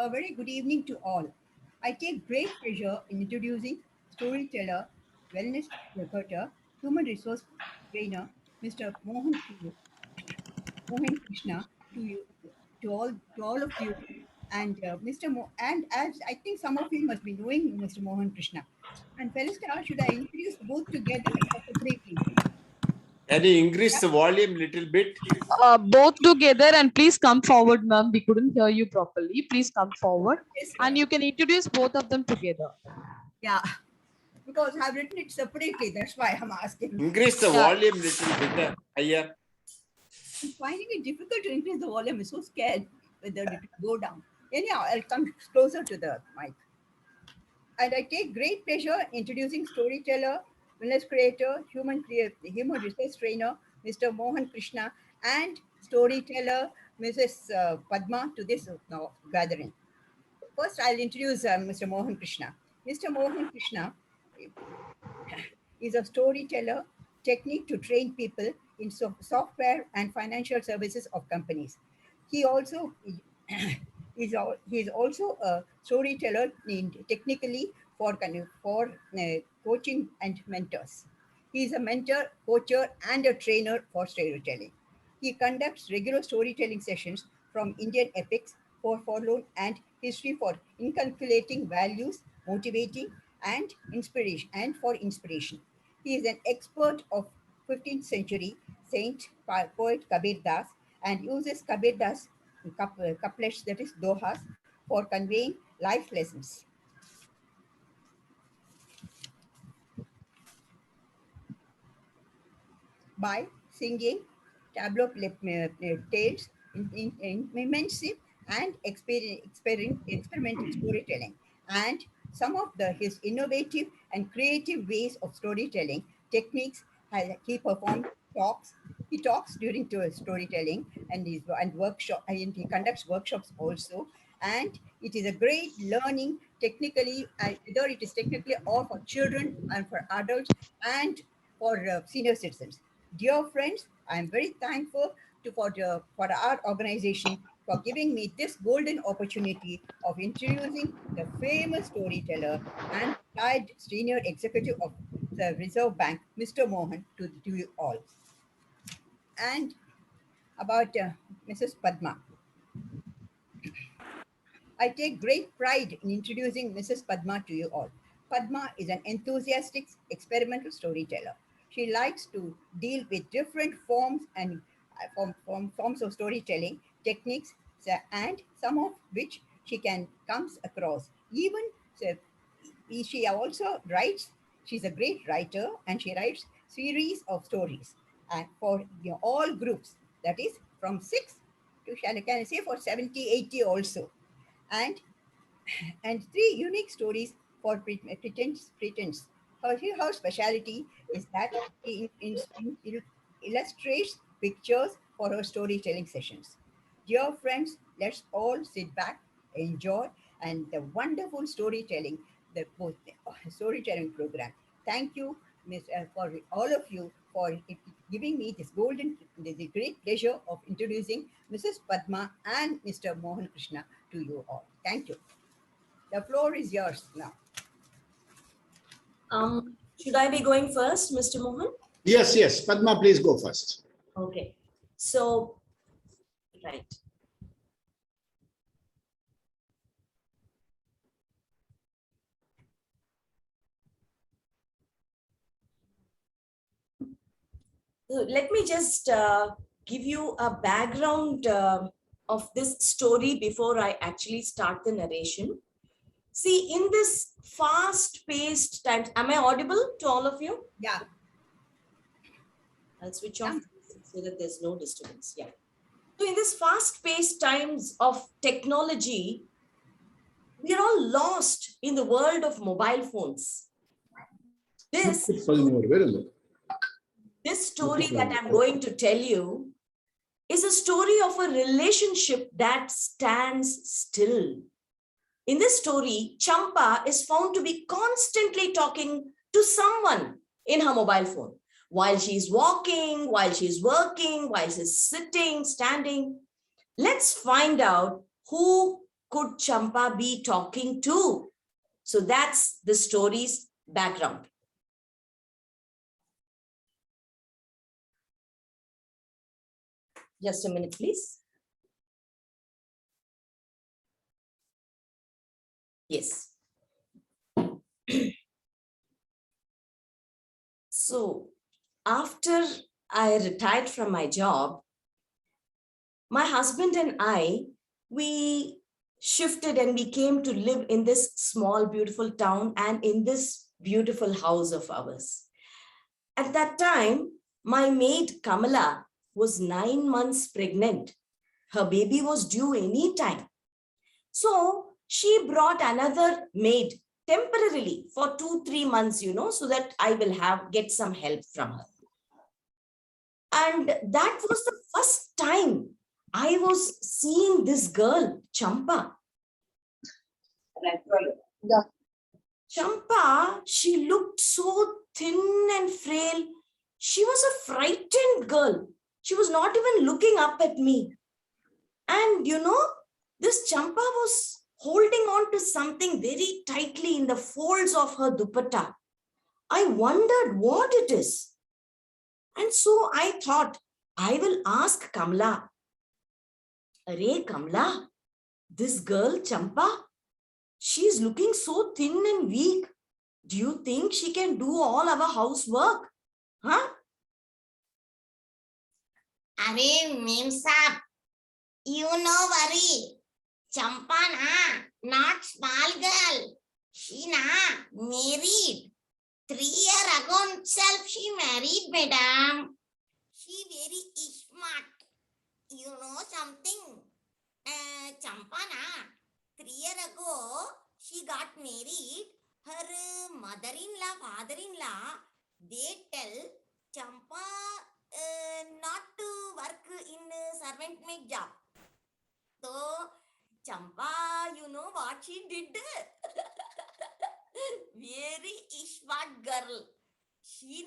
A very good evening to all. I take great pleasure in introducing storyteller, wellness reporter, human resource trainer, Mr. Mohan Krishna to you, to all of you, and and as I think some of you must be knowing Mr. Mohan Krishna. And Felista, should I introduce both together or separately? Can you increase Yeah. the volume little bit? Both together, and please come forward, ma'am. We couldn't hear you properly. Please come forward, Yes, and you can introduce both of them together. yeah. Because I've written it separately. That's why I'm asking. Increase the Yeah. volume little bit higher. I'm finding it difficult to increase the volume. I'm so scared whether it will go down. Anyhow, I'll come closer to the mic. And I take great pleasure introducing storyteller, wellness creator, human resource trainer, Mr. Mohan Krishna, and storyteller, Mrs. Padma, to this gathering. First, I'll introduce Mr. Mohan Krishna. Mr. Mohan Krishna is a storyteller technique to train people in software and financial services of companies. He also he is also a storyteller in technically for coaching and mentors. He is a mentor, coacher, and a trainer for storytelling. He conducts regular storytelling sessions from Indian epics for follow and history for inculcating values, motivating, and inspiration and for inspiration. He is an expert of 15th century saint poet Kabir Das and uses Kabir Das couplets, that is dohas, for conveying life lessons. By singing tableau tales in immersive and experimental storytelling. And some of his innovative and creative ways of storytelling techniques, he performs talks. He talks during storytelling and workshop, and he conducts workshops also. And it is a great learning technically, whether it is technically or for children and for adults and for senior citizens. Dear friends, I am very thankful for our organization for giving me this golden opportunity of introducing the famous storyteller and retired senior executive of the Reserve Bank, Mr. Mohan, to you all. And about Mrs. Padma. I take great pride in introducing Mrs. Padma to you all. Padma is an enthusiastic experimental storyteller. She likes to deal with different forms and forms of storytelling techniques, and some of which she can comes across. Even so, she also writes. She's a great writer, and she writes series of stories, and for all groups. That is from 6 to can I say for 70, 80 also, and three unique stories for pretense. Her specialty is that she illustrates pictures for her storytelling sessions. Dear friends, let's all sit back, enjoy, and the wonderful storytelling, the both storytelling program. Thank you, Miss, for all of you for giving me this great pleasure of introducing Mrs. Padma and Mr. Mohan Krishna to you all. Thank you. The floor is yours now. Should I be going first, Mr. Mohan? Yes, yes. Padma, please go first. Okay. So, right. Let me just give you a background of this story before I actually start the narration. See, in this fast-paced times, am I audible to all of you? Yeah. I'll switch off so that there's no disturbance. Yeah. So in this fast-paced times of technology, we are all lost in the world of mobile phones. This story that I'm going to tell you is a story of a relationship that stands still. In this story, Champa is found to be constantly talking to someone in her mobile phone. While she's walking, while she's working, while she's sitting, standing. Let's find out who could Champa be talking to? So that's the story's background. Just a minute, please. Yes. So after I retired from my job, my husband and I, we shifted and we came to live in this small, beautiful town and in this beautiful house of ours. At that time, my maid Kamala was 9 months pregnant. Her baby was due any time. So she brought another maid temporarily for 2-3 months, so that I will get some help from her. And that was the first time I was seeing this girl, Champa. Yeah. Champa, she looked so thin and frail. She was a frightened girl. She was not even looking up at me. And this Champa was holding on to something very tightly in the folds of her dupatta. I wondered what it is. And so I thought, I will ask Kamala. Arey Kamala, this girl Champa, she's looking so thin and weak. Do you think she can do all our housework? Huh? Arey Mem Saab, you no worry. Champa not small girl. She married. 3 years ago itself she married, madam. She very smart. You know something? Champa 3 years ago she got married. Her mother-in-law, father-in-law, they tell Champa not to work in servant maid job. So Champa, you know what she did? Very smart girl. She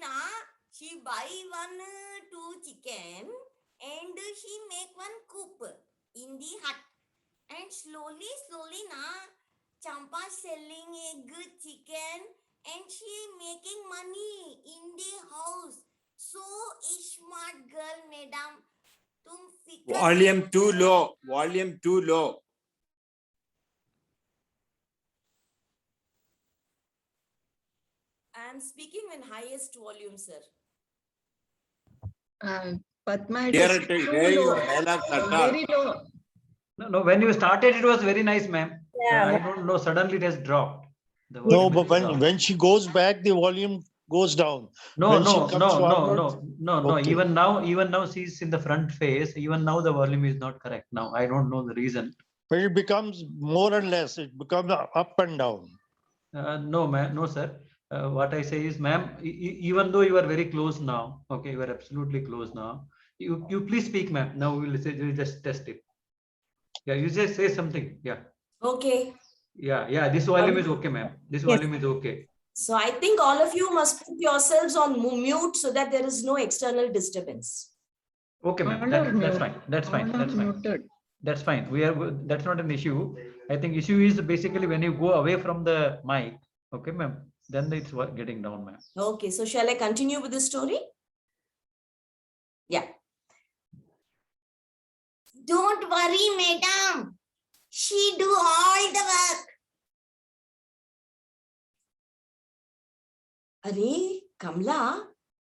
buy 1-2 chicken and she make 1 coop in the hut. And slowly Champa selling egg, chicken, and she making money in the house. So smart girl, madam. Volume too low. Volume too low. I am speaking in highest volume, sir. Padma, it Here is it is. too There you low, dialogue at all. very low. No, when you started, it was very nice, ma'am. I don't know, suddenly it has dropped. The No, volume but has dropped. when she goes back, the volume goes down. No, when she no, comes no, forward- no. Okay. Even now she's in the front face. Even now the volume is not correct. Now I don't know the reason. But it becomes more or less, it becomes up and down. No, ma'am, no, sir. What I say is, ma'am, even though you are very close now, okay, you are absolutely close now. You please speak, ma'am. Now we'll just test it. Yeah, you just say something. Yeah. Okay. Yeah. This volume is okay, ma'am. This Yes. volume is okay. So I think all of you must put yourselves on mute so that there is no external disturbance. Okay, ma'am. All are That's mute. fine. That's fine. All are That's fine. muted. That's fine. That's not an issue. I think issue is basically when you go away from the mic. Okay, ma'am. Then it's getting down, ma'am. Okay, so shall I continue with the story? Yeah. Don't worry, madam. She do all the work. Arey, Kamla,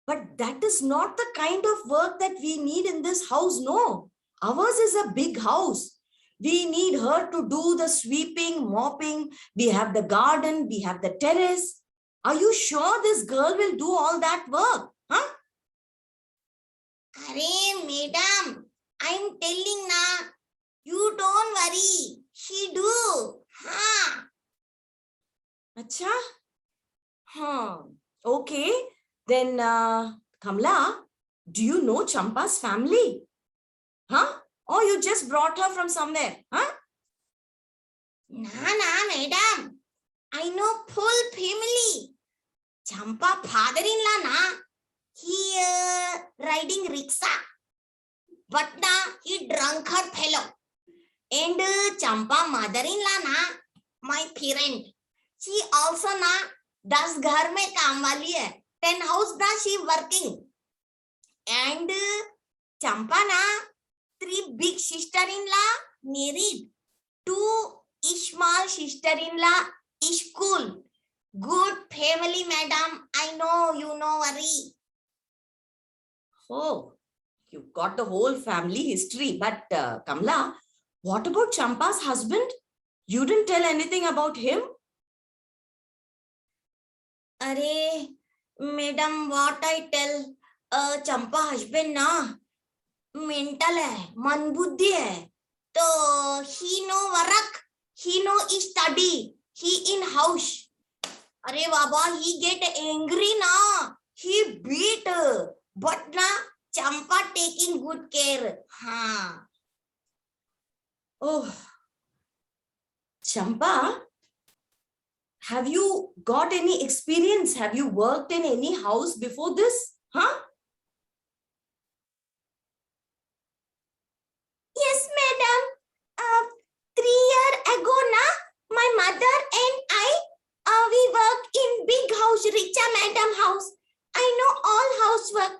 but that is not the kind of work that we need in this house, no. Ours is a big house. We need her to do the sweeping, mopping. We have the garden, we have the terrace. Are you sure this girl will do all that work? Huh? Arey, madam, I'm telling na. You don't worry. She do. Ha. Acha? Okay. Then, Kamla, do you know Champa's family? Huh? Or you just brought her from somewhere? Huh? Na, madam. I know full family. Champa father-in-law na. He riding rickshaw. But na, he drunkard fellow. And Champa mother-in-law na, my parent, she also na does ghar mein kaam wali hai. 10 house na she working. And Champa na 3 big sister-in-law married. 2 small sister-in-law school. Good family, madam. I know you know worry. Oh, you've got the whole family history. But Kamla, what about Champa's husband? You didn't tell anything about him? Arey, madam, what I tell? Champa husband na mental hai, man buddhi hai. So he no work, he no study, he in house. Arey baba, he get angry na, he beat. But na Champa taking good care. Ha. Oh, Champa, have you got any experience? Have you worked in any house before this? Huh? Yes, madam. 3 years ago, na, my mother and I, we work in big house, Richa madam house. I know all housework.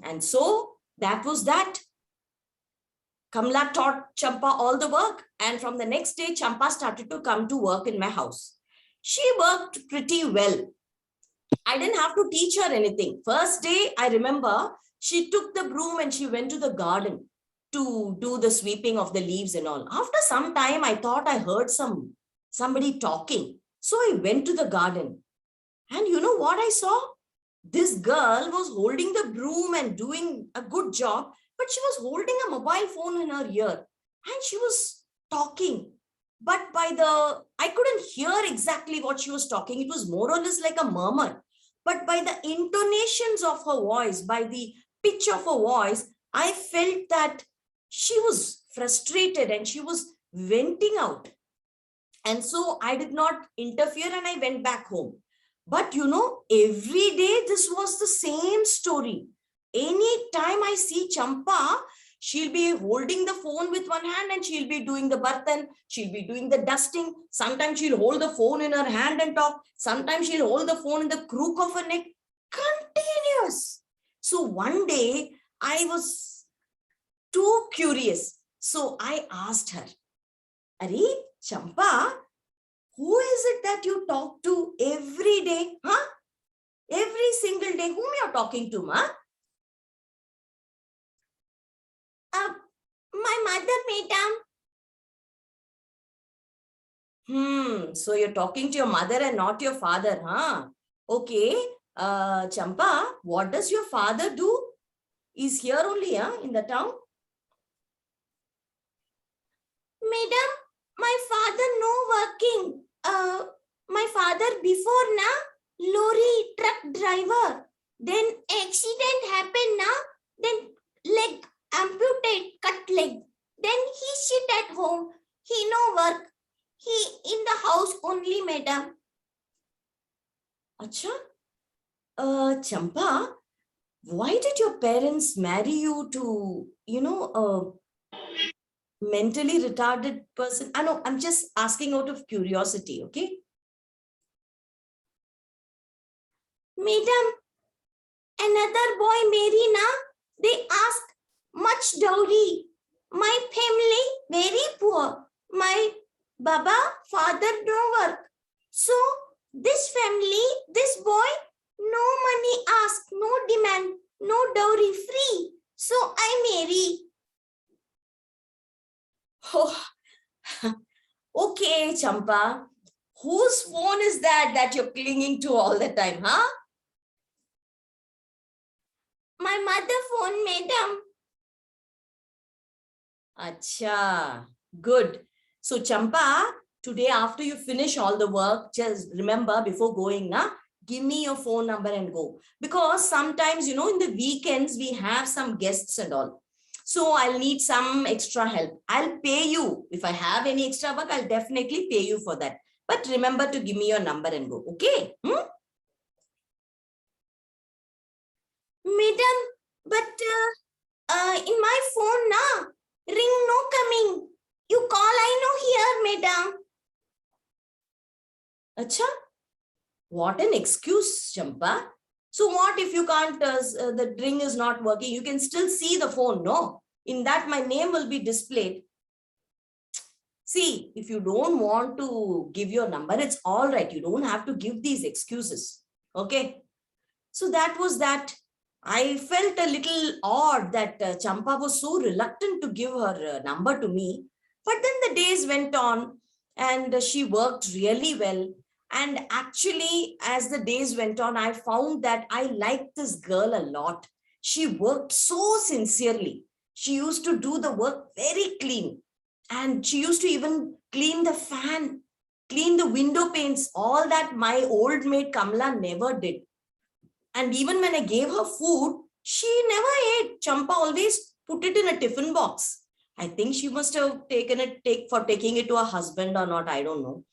And so that was that. Kamla taught Champa all the work, and from the next day, Champa started to come to work in my house. She worked pretty well. I didn't have to teach her anything. First day, I remember she took the broom and she went to the garden to do the sweeping of the leaves and all. After some time, I thought I heard somebody talking. So I went to the garden. And you know what I saw? This girl was holding the broom and doing a good job, but she was holding a mobile phone in her ear and she was talking. But I couldn't hear exactly what she was talking. It was more or less like a murmur. But by the intonations of her voice, by the pitch of her voice, I felt that she was frustrated and she was venting out. And so I did not interfere and I went back home. But you know, every day this was the same story. Anytime I see Champa, she'll be holding the phone with one hand and she'll be doing the bartan, she'll be doing the dusting. Sometimes she'll hold the phone in her hand and talk. Sometimes she'll hold the phone in the crook of her neck. Continuous. So one day I was too curious. So I asked her, Are Champa, who is it that you talk to every day? Huh? Every single day, whom you're talking to, ma? My mother, madam. So you're talking to your mother and not your father, huh? Okay. Champa, what does your father do? He's here only, huh? In the town? Madam, my father no working. My father before na lorry truck driver. Then accident happened na. Then leg amputate, cut leg. Then he sit at home. He no work. He in the house only, madam. Acha? Champa, why did your parents marry you to, a mentally retarded person? I know, I'm just asking out of curiosity, okay? Madam, another boy marry na. They ask much dowry. My family very poor. My baba, father no work. So this family, this boy, no money ask, no demand, no dowry, free. So I marry. Oh, okay, Champa. Whose phone is that you're clinging to all the time, huh? My mother phone, madam. Acha, good. So Champa, today after you finish all the work, just remember before going, give me your phone number and go. Because sometimes, in the weekends, we have some guests and all. So I'll need some extra help. I'll pay you. If I have any extra work, I'll definitely pay you for that. But remember to give me your number and go. Okay? Madam, but in my phone, na, ring no coming. You call, I know here, madam. Acha, what an excuse, Champa. So what if you can't, the ring is not working? You can still see the phone, no? In that, my name will be displayed. See, if you don't want to give your number, it's all right. You don't have to give these excuses. Okay. So that was that. I felt a little odd that Champa was so reluctant to give her number to me. But then the days went on and she worked really well. And actually, as the days went on, I found that I liked this girl a lot. She worked so sincerely. She used to do the work very clean. And she used to even clean the fan, clean the window panes, all that my old maid Kamala never did. And even when I gave her food, she never ate. Champa always put it in a tiffin box. I think she must have taken it taking it to her husband or not, I don't know.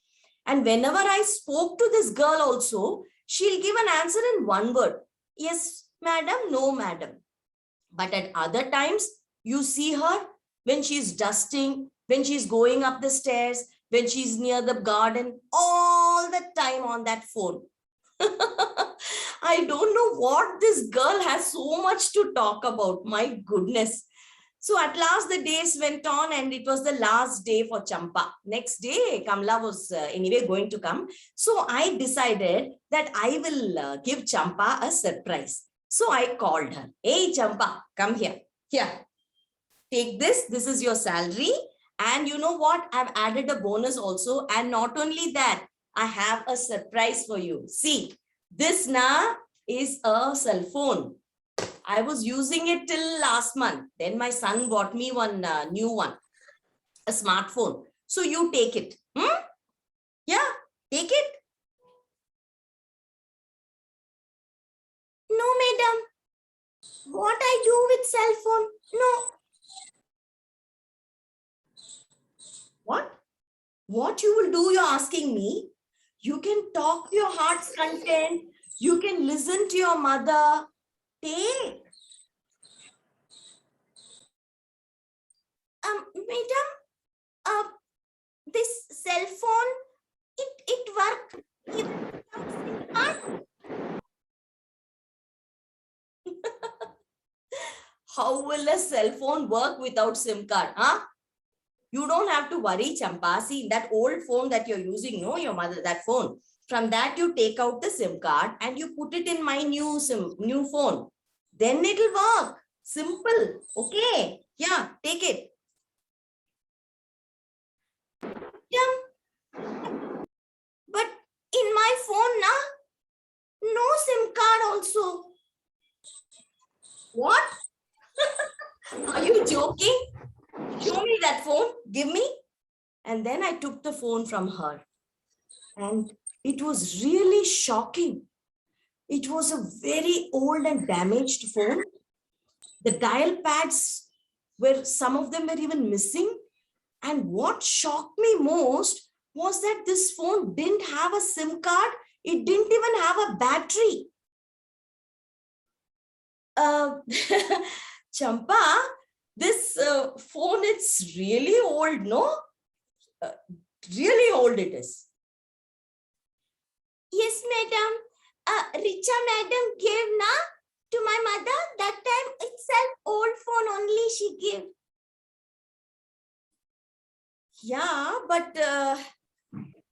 And whenever I spoke to this girl also, she'll give an answer in one word. Yes, madam, no, madam. But at other times, you see her when she's dusting, when she's going up the stairs, when she's near the garden, all the time on that phone. I don't know what this girl has so much to talk about. My goodness. So at last the days went on and it was the last day for Champa. Next day, Kamala was anyway going to come. So I decided that I will give Champa a surprise. So I called her. Hey, Champa, come here. Here, take this. This is your salary. And you know what? I've added a bonus also. And not only that, I have a surprise for you. See, this now is a cell phone. I was using it till last month. Then my son bought me one new one, a smartphone. So you take it. Yeah, take it. No, madam. What I do with cell phone? No. What? What you will do, you're asking me? You can talk your heart's content. You can listen to your mother. Take. Madam, this cell phone, it work. How will a cell phone work without SIM card? Huh? You don't have to worry, Champa. See, that old phone that you're using, no, your mother, that phone. From that, you take out the SIM card and you put it in my new phone. Then it'll work. Simple. Okay. Yeah, take it. Yeah. But in my phone, no SIM card also. What? Are you joking? Show me that phone. Give me. And then I took the phone from her. And it was really shocking. It was a very old and damaged phone. The dial pads some of them were even missing. And what shocked me most was that this phone didn't have a SIM card. It didn't even have a battery. Champa, this phone, it's really old, no? Really old it is. Yes, madam. Richa madam gave to my mother. That time itself old phone only she gave. Yeah, but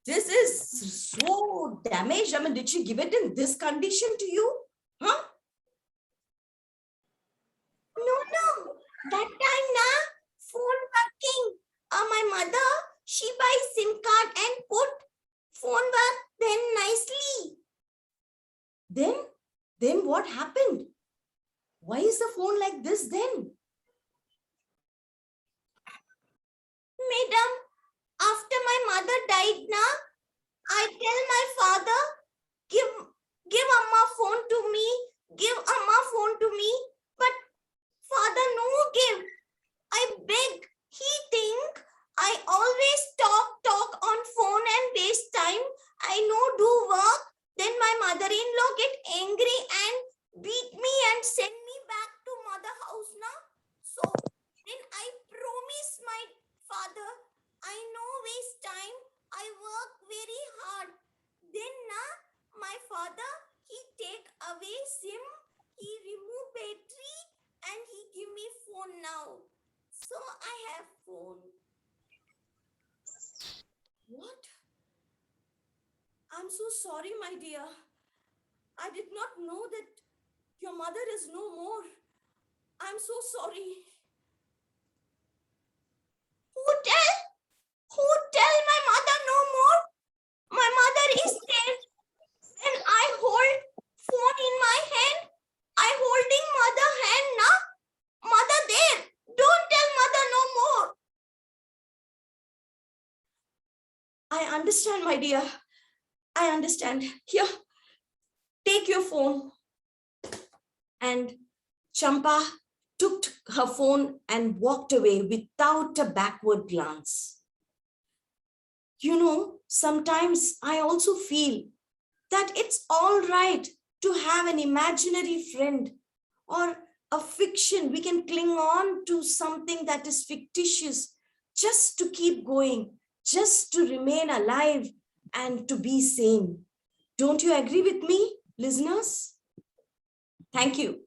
this is so damaged. I mean, did she give it in this condition to you? Huh? No. That time, phone working. My mother, she buys SIM card and put phone work then nicely. Then what happened? Why is the phone like this then? Madam, after my mother died, I tell my father, give Amma phone to me, give Amma phone to me. But father no give. I beg. He think I always talk on phone and waste time. I no do work. Then my mother-in-law get angry and beat me and send me back to mother house now. So So I have phone. What? I'm so sorry, my dear. I did not know that your mother is no more. I'm so sorry. Who tell my mother no more? My mother is dead. When I hold phone in my hand, I holding mother hand now. Mother there. Don't tell mother no more. I understand, my dear. I understand. Here, take your phone. And Champa took her phone and walked away without a backward glance. You know, sometimes I also feel that it's all right to have an imaginary friend or a fiction. We can cling on to something that is fictitious just to keep going, just to remain alive and to be sane. Don't you agree with me, listeners? Thank you.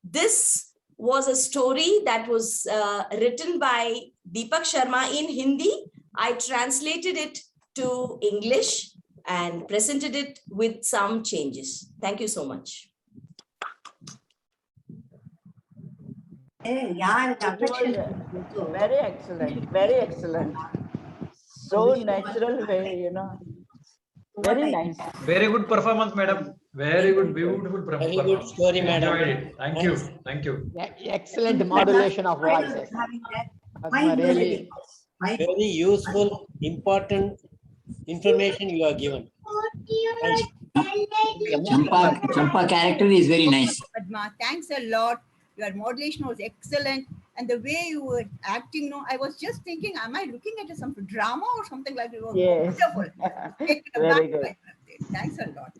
This was a story that was written by Deepak Sharma in Hindi. I translated it to English and presented it with some changes. Thank you so much. It was very excellent, very excellent. So natural way, you know. Very nice. Very good performance, madam. Very good, beautiful performance. Very good story, madam. Enjoyed it. Thank you. Thank you. Excellent modulation of voices. Padma, really. Very useful, important information you are given. Champa character is very nice. Padma, thanks a lot. Your modulation was excellent. And the way you were acting, no, I was just thinking, am I looking at some drama or something like that? It was Yes. wonderful. Very good. Thanks a lot.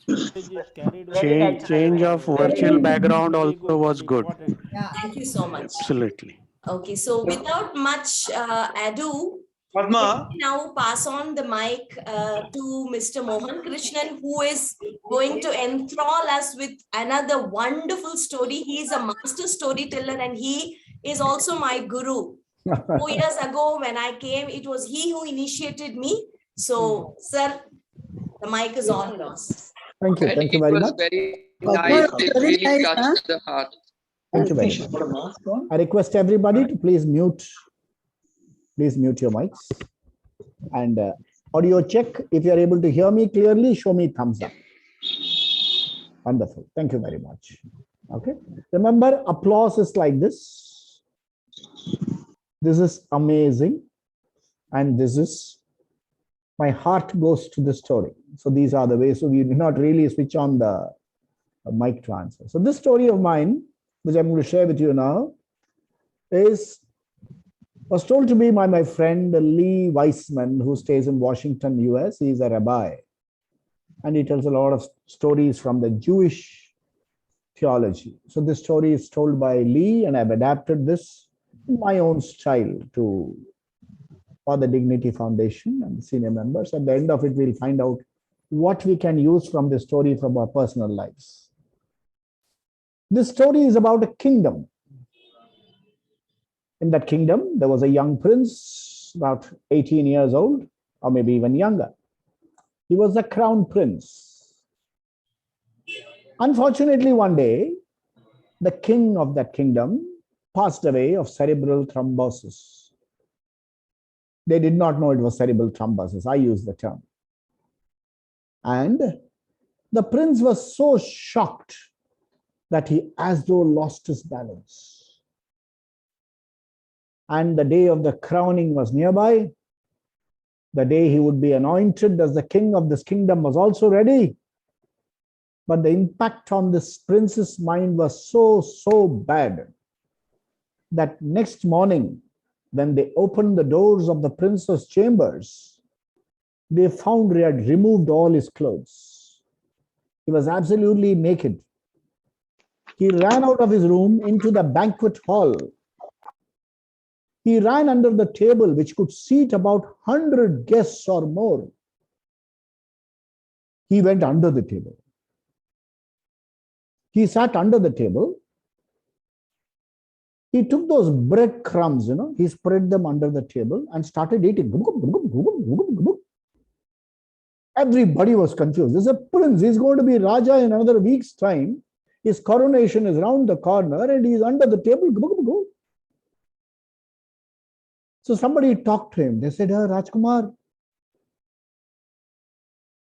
Change of virtual background also was good. Yeah. Thank you so much. Absolutely. Okay, so without much ado, Padma, now pass on the mic to Mr. Mohan Krishnan, who is going to enthrall us with another wonderful story. He is a master storyteller and he is also my guru. 4 years ago when I came, it was he who initiated me. So, sir, the mic is all yours. Thank you very much. Very nice. It really touched the heart. Thank you very much. I request everybody to please mute your mics. And audio check. If you are able to hear me clearly, show me thumbs up. Wonderful. Thank you very much. Okay. Remember, applause is like this. This is amazing. And this is, my heart goes to the story. So these are the ways. So we do not really switch on the mic to answer. So this story of mine, which I'm going to share with you now, was told to me by my friend Lee Weissman, who stays in Washington, US. He's a rabbi. And he tells a lot of stories from the Jewish theology. So this story is told by Lee, and I've adapted this in my own style for the Dignity Foundation and the senior members. At the end of it, we'll find out what we can use from this story from our personal lives. This story is about a kingdom. In that kingdom, there was a young prince, about 18 years old, or maybe even younger. He was the crown prince. Unfortunately, one day, the king of that kingdom passed away of cerebral thrombosis. They did not know it was cerebral thrombosis. I use the term. And the prince was so shocked that he as though lost his balance. And the day of the crowning was nearby. The day he would be anointed as the king of this kingdom was also ready. But the impact on this prince's mind was so bad that next morning, when they opened the doors of the prince's chambers, they found he had removed all his clothes. He was absolutely naked. He ran out of his room into the banquet hall. He ran under the table, which could seat about 100 guests or more. He went under the table. He sat under the table. He took those bread crumbs, he spread them under the table and started eating. Everybody was confused. There's a prince. He's going to be Raja in another week's time. His coronation is round the corner and he's under the table. So somebody talked to him. They said, Rajkumar,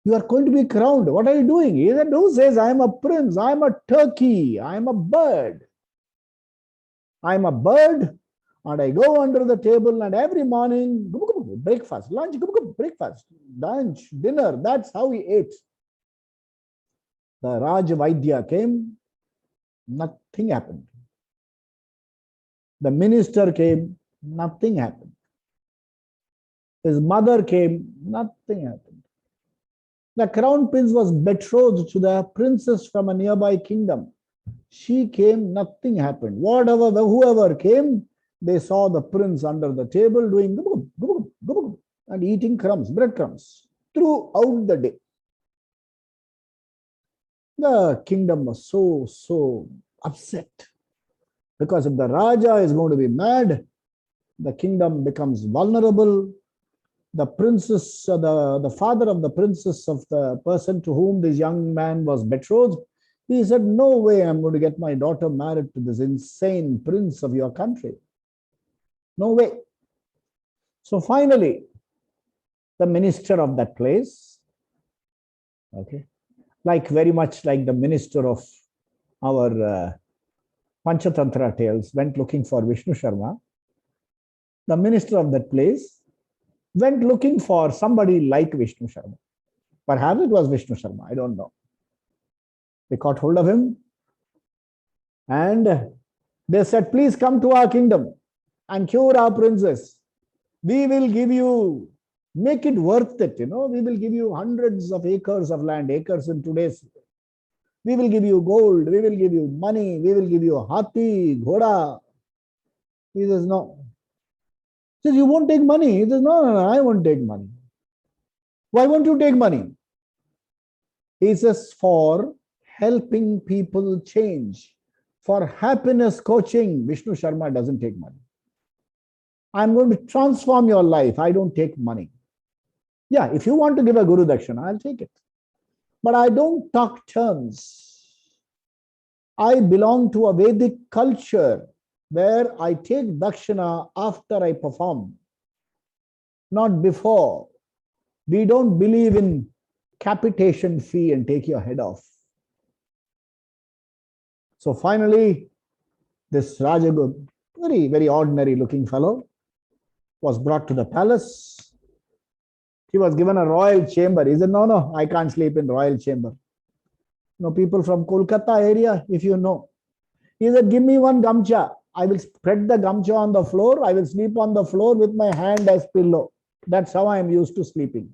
you are going to be crowned. What are you doing? He said, who says I am a prince? I am a turkey. I am a bird. I am a bird and I go under the table and every morning, breakfast, lunch, breakfast, lunch, dinner. That's how he ate. The Raj Vaidya came, nothing happened. The minister came, nothing happened. His mother came, nothing happened. The crown prince was betrothed to the princess from a nearby kingdom. She came, nothing happened. Whoever came, they saw the prince under the table doing and eating crumbs, breadcrumbs throughout the day. The kingdom was so upset because if the Raja is going to be mad, the kingdom becomes vulnerable. The princess, the father of the princess of the person to whom this young man was betrothed, he said, no way I'm going to get my daughter married to this insane prince of your country. No way. So finally, the minister of that place, very much like the minister of our Panchatantra tales, went looking for Vishnu Sharma. The minister of that place went looking for somebody like Vishnu Sharma. Perhaps it was Vishnu Sharma, I don't know. They caught hold of him and they said, please come to our kingdom and cure our princess. We will give you, make it worth it, we will give you hundreds of acres of land, acres in today's. We will give you gold, we will give you money, we will give you hathi, ghoda. He says, no. He says, you won't take money. He says, no, I won't take money. Why won't you take money? He says, for helping people change, for happiness coaching, Vishnu Sharma doesn't take money. I'm going to transform your life. I don't take money. Yeah, if you want to give a Guru Dakshina, I'll take it. But I don't talk terms. I belong to a Vedic culture where I take Dakshina after I perform, not before. We don't believe in capitation fee and take your head off. So finally, this Rajaguru, very ordinary looking fellow, was brought to the palace. He was given a royal chamber. He said, no, I can't sleep in royal chamber. People from Kolkata area, if you know. He said, give me one gamcha. I will spread the gamcha on the floor. I will sleep on the floor with my hand as pillow. That's how I am used to sleeping.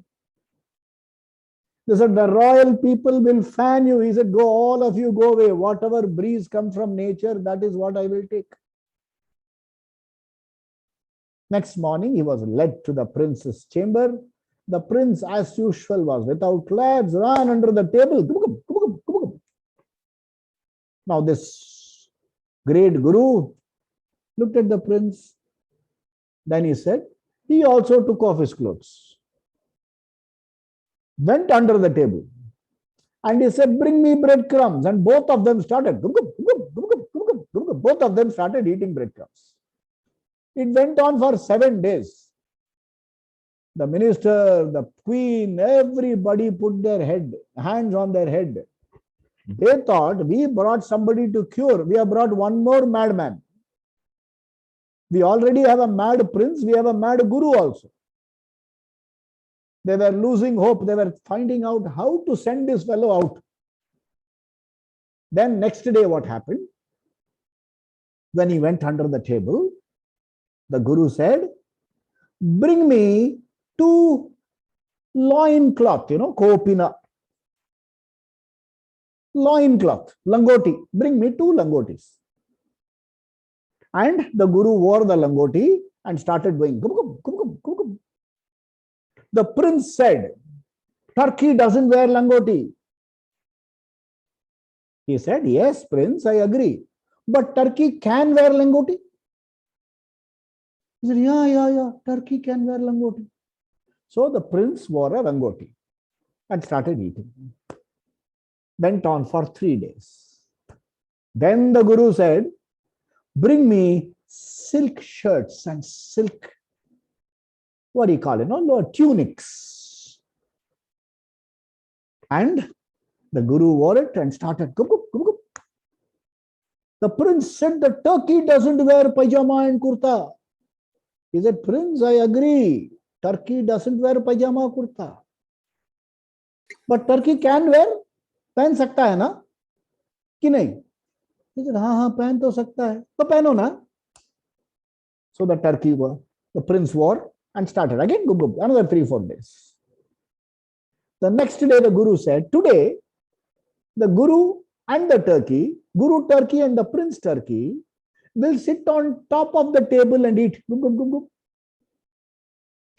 They said, the royal people will fan you. He said, go, all of you go away. Whatever breeze comes from nature, that is what I will take. Next morning, he was led to the prince's chamber. The prince, as usual, was without clothes, ran under the table. Now this great guru looked at the prince. Then he said, he also took off his clothes, went under the table, and he said, bring me breadcrumbs. And both of them started. Both of them started eating breadcrumbs. It went on for 7 days. The minister, the queen, everybody put their hands on their head. They thought, we brought somebody to cure. We have brought one more madman. We already have a mad prince. We have a mad guru also. They were losing hope. They were finding out how to send this fellow out. Then next day, what happened? When he went under the table, the guru said, bring me 2 loincloth, kopina. Loincloth, langoti. Bring me 2 langotis. And the guru wore the langoti and started going. The prince said, Turkey doesn't wear langoti. He said, yes, prince, I agree. But Turkey can wear langoti. He said, yeah, turkey can wear langoti. So the prince wore a langoti and started eating. Went on for 3 days. Then the Guru said, bring me silk shirts and silk, what do you call it? No, tunics. And the Guru wore it and started. Gup, gup, gup, gup. The prince said the turkey doesn't wear pajama and kurta. He said, Prince, I agree. Turkey doesn't wear pajama kurta. But turkey can wear, पहन सकता है ना कि नहीं? He said, हाँ पहन तो सकता है, तो पहनो ना. So the prince wore and started again, gup, gup, another 3-4 days. The next day the Guru said, today the Guru and the turkey, Guru turkey and the prince turkey will sit on top of the table and eat. Gup, gup, gup, gup.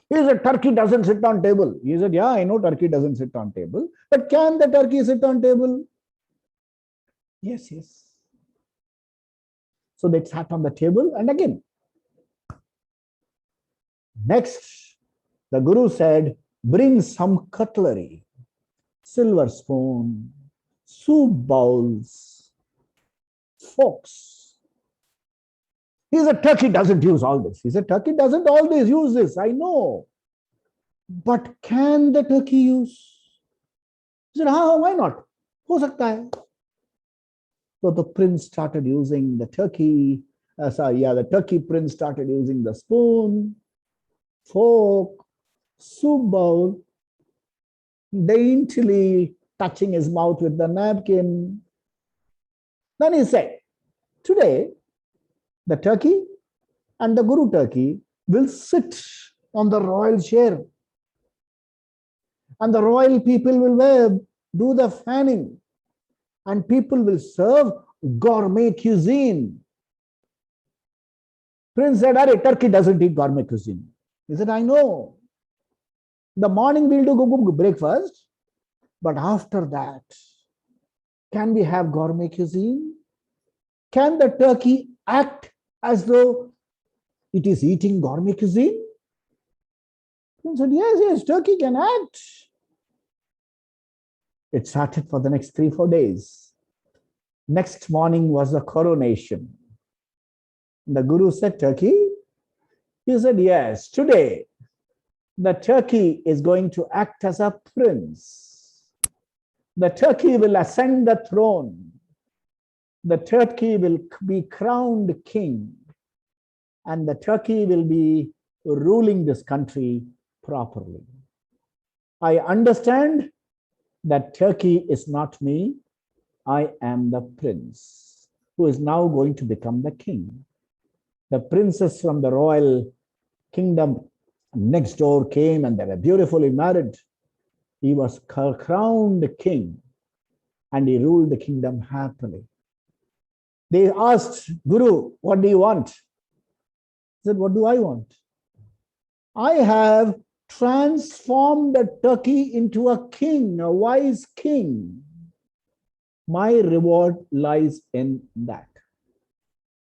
He said, turkey doesn't sit on table. He said, yeah, I know turkey doesn't sit on table, but can the turkey sit on table? Yes. So they sat on the table and again. Next, the Guru said, bring some cutlery, silver spoon, soup bowls, forks. He said, turkey doesn't use all this. He said, turkey doesn't always use this, I know. But can the turkey use? He said, why not? Ho sakta hai. So the prince started using the turkey. The turkey prince started using the spoon, fork, soup bowl, daintily touching his mouth with the napkin. Then he said, today, the turkey and the Guru turkey will sit on the royal chair. And the royal people will do the fanning. And people will serve gourmet cuisine. Prince said, turkey doesn't eat gourmet cuisine. He said, I know. The morning we'll do breakfast. But after that, can we have gourmet cuisine? Can the turkey act as though it is eating gourmet cuisine? He said, yes, turkey can act. It started for the next 3-4 days. Next morning was the coronation. The Guru said, turkey? He said, yes, today the turkey is going to act as a prince. The turkey will ascend the throne. The turkey will be crowned king, and the turkey will be ruling this country properly. I understand that turkey is not me. I am the prince who is now going to become the king. The princess from the royal kingdom next door came and they were beautifully married. He was crowned king and he ruled the kingdom happily. They asked, Guru, what do you want? He said, what do I want? I have transformed the turkey into a king, a wise king. My reward lies in that.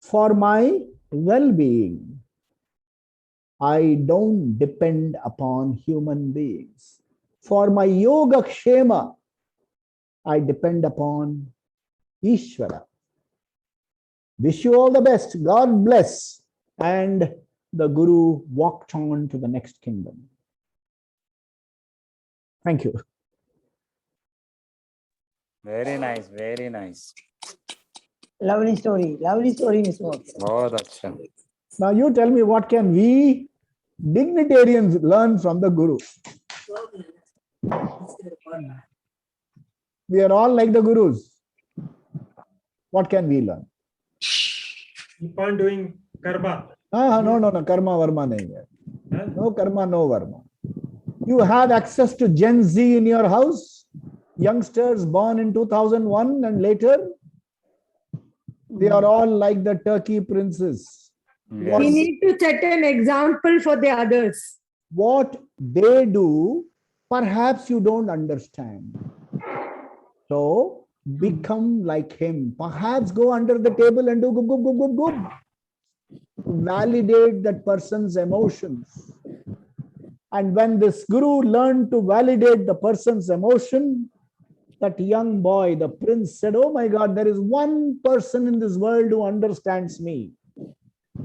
For my well-being, I don't depend upon human beings. For my yoga kshema, I depend upon Ishvara. Wish you all the best. God bless. And the Guru walked on to the next kingdom. Thank you. Very nice, very nice. Lovely story, Mr. Walker. बहुत अच्छा. Now you tell me, what can we dignitarians learn from the Guru? We are all like the Gurus. What can we learn? Keep on doing karma. No, karma varma nahi hai. No karma, no varma. You have access to Gen Z in your house, youngsters born in 2001 and later. They are all like the turkey princes. Yes. We need to set an example for the others. What they do, perhaps you don't understand. So become like him. Perhaps go under the table and do gub, gub, gub, gub, gub. validate that person's emotions. And when this guru learned to validate the person's emotion, that young boy, the prince, said, "Oh my God, there is one person in this world who understands me."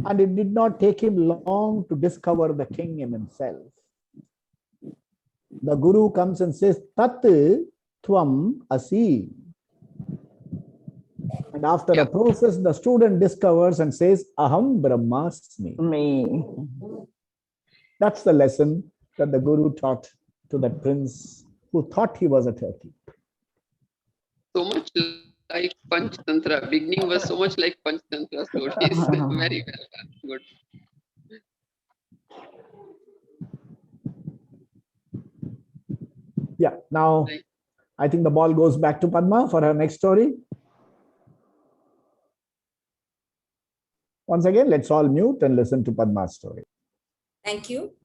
And it did not take him long to discover the king in himself. The guru comes and says, "Tat tvam asi." And after a process, the student discovers and says, "Aham Brahmasmi." Me. That's the lesson that the guru taught to that prince who thought he was a turkey. So much like Panchtantra. Beginning was so much like Panchtantra stories. Very well done. Good. Yeah, now I think the ball goes back to Padma for her next story. Once again, let's all mute and listen to Padma's story. Thank you.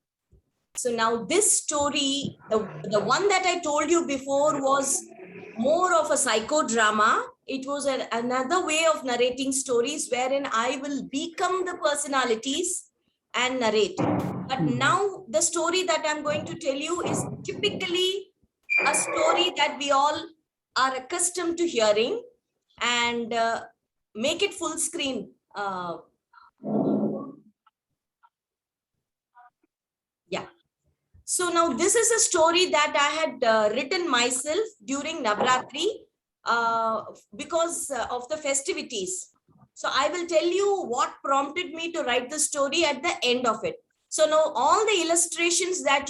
So now this story, the one that I told you before was more of a psychodrama. It was another way of narrating stories wherein I will become the personalities and narrate. But now the story that I'm going to tell you is typically a story that we all are accustomed to hearing, and make it full screen. Yeah. So now this is a story that I had written myself during Navratri because of the festivities. So I will tell you what prompted me to write the story at the end of it. So now all the illustrations that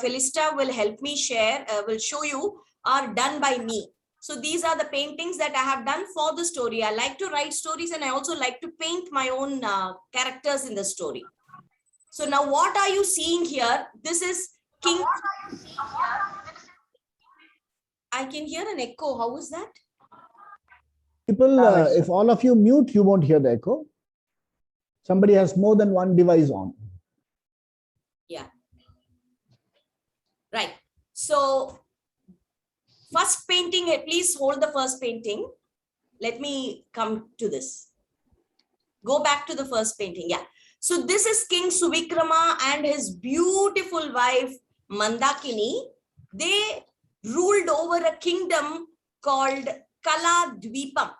Felista will help me share, will show you, are done by me. So these are the paintings that I have done for the story. I like to write stories, and I also like to paint my own characters in the story. So now what are you seeing here? This is King. I can hear an echo. How is that? People, if all of you mute, you won't hear the echo. Somebody has more than one device on. Yeah. Right. So first painting, please hold the first painting. Let me come to this. Go back to the first painting. Yeah. So this is King Suvikrama and his beautiful wife Mandakini. They ruled over a kingdom called Kaladvipam.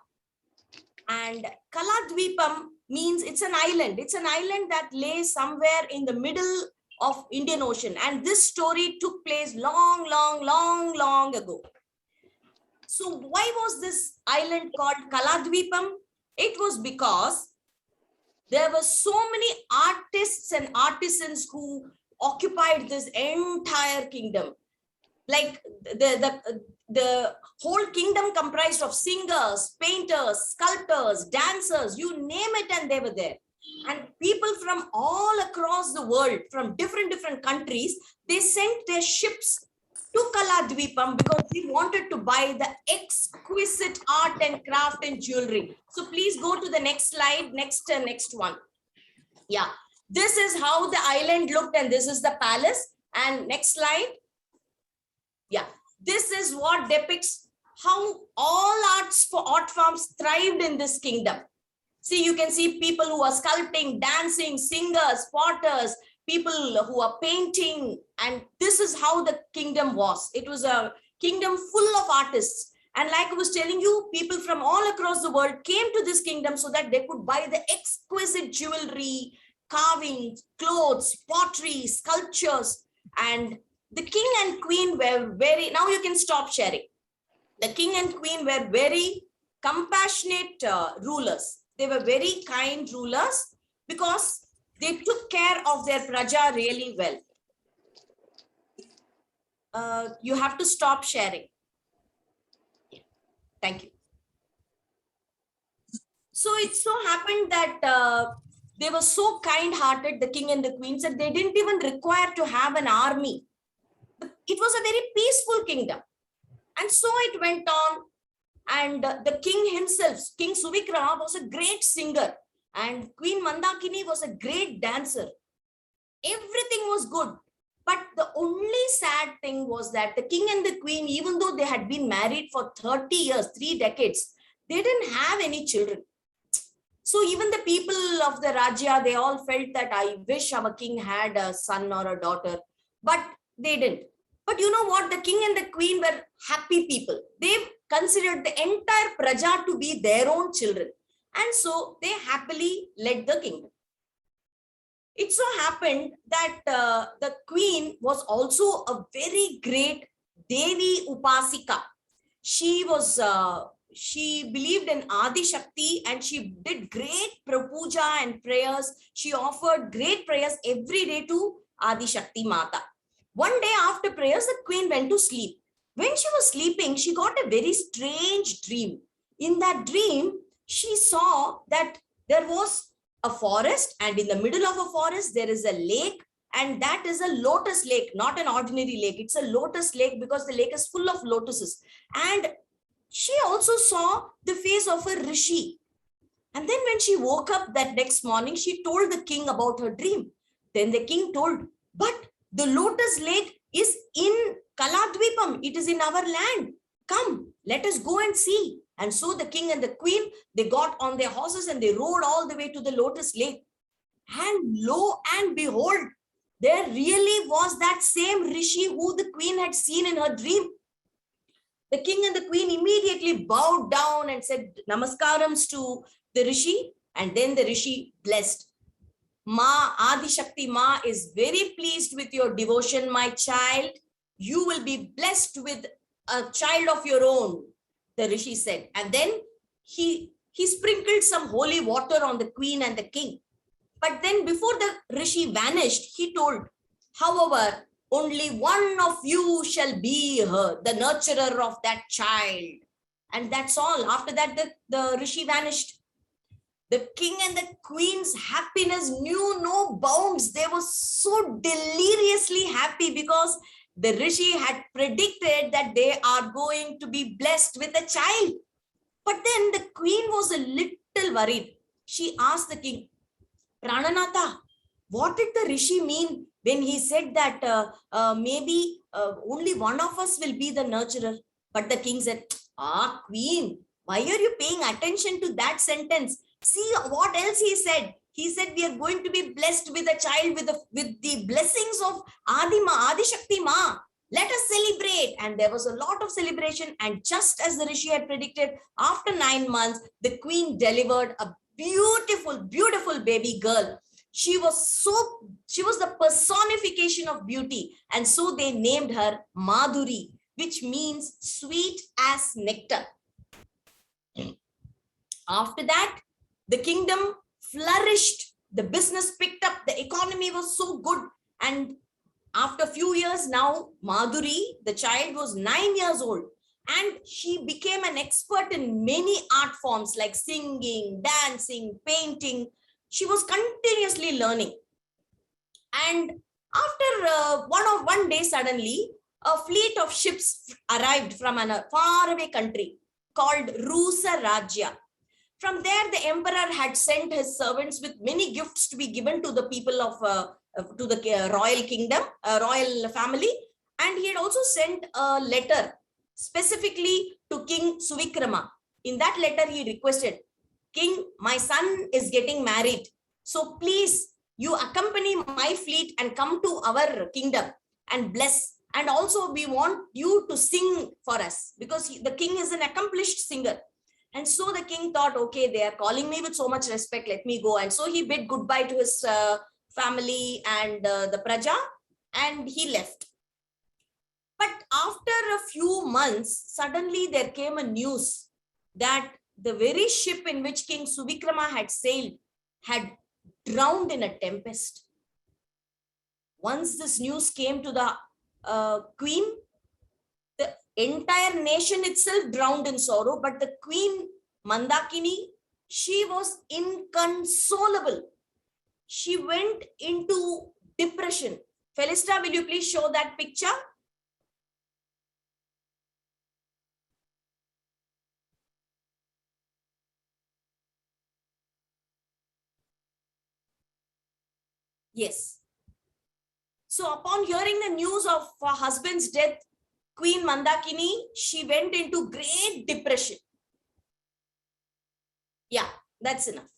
And Kaladvipam means it's an island. It's an island that lays somewhere in the middle of Indian Ocean. And this story took place long ago. So why was this island called Kaladvipam? It was because there were so many artists and artisans who occupied this entire kingdom. Like the whole kingdom comprised of singers, painters, sculptors, dancers, you name it, and they were there. And people from all across the world, from different countries, they sent their ships to Kaladvipam because they wanted to buy the exquisite art and craft and jewelry. So please go to the next slide, next one. Yeah, this is how the island looked, and this is the palace. And next slide. Yeah, this is what depicts how all art forms thrived in this kingdom. See, you can see people who are sculpting, dancing, singers, potters, people who are painting, and this is how the kingdom was. It was a kingdom full of artists. And like I was telling you, people from all across the world came to this kingdom so that they could buy the exquisite jewelry, carving, clothes, pottery, sculptures. And the king and queen were very, now you can stop sharing. The king and queen were very compassionate rulers. They were very kind rulers because they took care of their praja really well. You have to stop sharing. Thank you. So it so happened that they were so kind-hearted, the king and the queens, that they didn't even require to have an army. It was a very peaceful kingdom. And so it went on. And the king himself, King Suvikrama, was a great singer. And Queen Mandakini was a great dancer. Everything was good. But the only sad thing was that the king and the queen, even though they had been married for 30 years, 3 decades, they didn't have any children. So even the people of the Rajya, they all felt that I wish our king had a son or a daughter, but they didn't. But you know what? The king and the queen were happy people. They considered the entire Praja to be their own children. And so they happily led the kingdom. It so happened that the queen was also a very great Devi Upasika. She believed in Adi Shakti and she did great puja and prayers. She offered great prayers every day to Adi Shakti Mata. One day after prayers, the queen went to sleep. When she was sleeping, she got a very strange dream. In that dream, she saw that there was a forest, and in the middle of a forest, there is a lake, and that is a lotus lake, not an ordinary lake. It's a lotus lake because the lake is full of lotuses. And she also saw the face of a rishi. And then when she woke up that next morning, she told the king about her dream. Then the king told, but the lotus lake is in Kaladvipam. It is in our land. Come, let us go and see. And so the king and the queen, they got on their horses and they rode all the way to the lotus lake. And lo and behold, there really was that same rishi who the queen had seen in her dream. The king and the queen immediately bowed down and said namaskarams to the rishi, and then the rishi blessed. Ma, Adi Shakti Ma is very pleased with your devotion, my child. You will be blessed with a child of your own, the rishi said. And then he sprinkled some holy water on the queen and the king. But then before the rishi vanished, he told, however, only one of you shall be her, the nurturer of that child. And that's all. After that, the rishi vanished. The king and the queen's happiness knew no bounds. They were so deliriously happy because the rishi had predicted that they are going to be blessed with a child. But then the queen was a little worried. She asked the king, Prananatha, what did the rishi mean when he said that maybe only one of us will be the nurturer? But the king said, queen, why are you paying attention to that sentence? See what else he said. He said we are going to be blessed with a child with the blessings of Adi Shakti Ma. Let us celebrate. And there was a lot of celebration. And just as the rishi had predicted, after 9 months, the queen delivered a beautiful, beautiful baby girl. She was the personification of beauty. And so they named her Madhuri, which means sweet as nectar. After that, the kingdom flourished. The business picked up. The economy was so good. And after a few years now, Madhuri, the child, was 9 years old. And she became an expert in many art forms like singing, dancing, painting. She was continuously learning. And after one day, suddenly, a fleet of ships arrived from a faraway country called Rusa Rajya. From there, the emperor had sent his servants with many gifts to be given to the people of to the royal kingdom, royal family. And he had also sent a letter specifically to King Suvikrama. In that letter, he requested, King, my son is getting married. So please, you accompany my fleet and come to our kingdom and bless. And also we want you to sing for us because the king is an accomplished singer. And so the king thought, okay, they are calling me with so much respect, let me go. And so he bid goodbye to his family and the Praja, and he left. But after a few months, suddenly there came a news that the very ship in which King Suvikrama had sailed had drowned in a tempest. Once this news came to the queen, the entire nation itself drowned in sorrow, but the queen Mandakini, she was inconsolable. She went into depression. Felista, will you please show that picture? Yes. So upon hearing the news of her husband's death, Queen Mandakini, she went into great depression. Yeah, that's enough.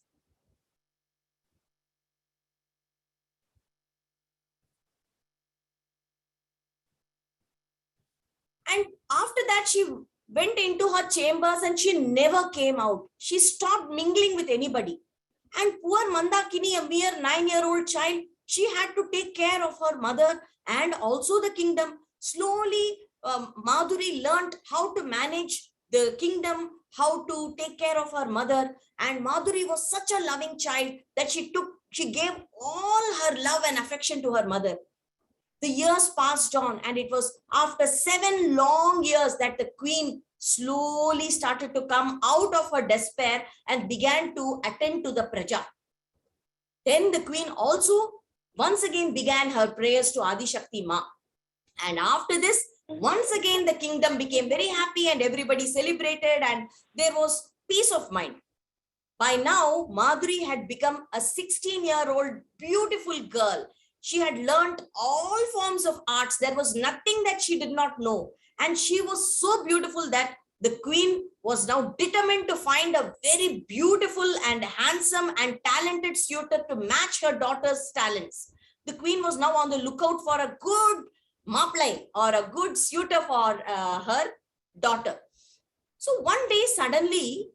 After that, she went into her chambers and she never came out. She stopped mingling with anybody. And poor Mandakini, a mere 9-year-old child, she had to take care of her mother and also the kingdom. Slowly, Madhuri learned how to manage the kingdom, how to take care of her mother. And Madhuri was such a loving child that she gave all her love and affection to her mother. The years passed on, and it was after 7 long years that the queen slowly started to come out of her despair and began to attend to the praja. Then the queen also once again began her prayers to Adi Shakti Ma. And after this, once again, the kingdom became very happy and everybody celebrated and there was peace of mind. By now, Madhuri had become a 16-year-old beautiful girl. She had learned all forms of arts. There was nothing that she did not know. And she was so beautiful that the queen was now determined to find a very beautiful and handsome and talented suitor to match her daughter's talents. The queen was now on the lookout for a good maplai or a good suitor for her daughter. So one day, suddenly,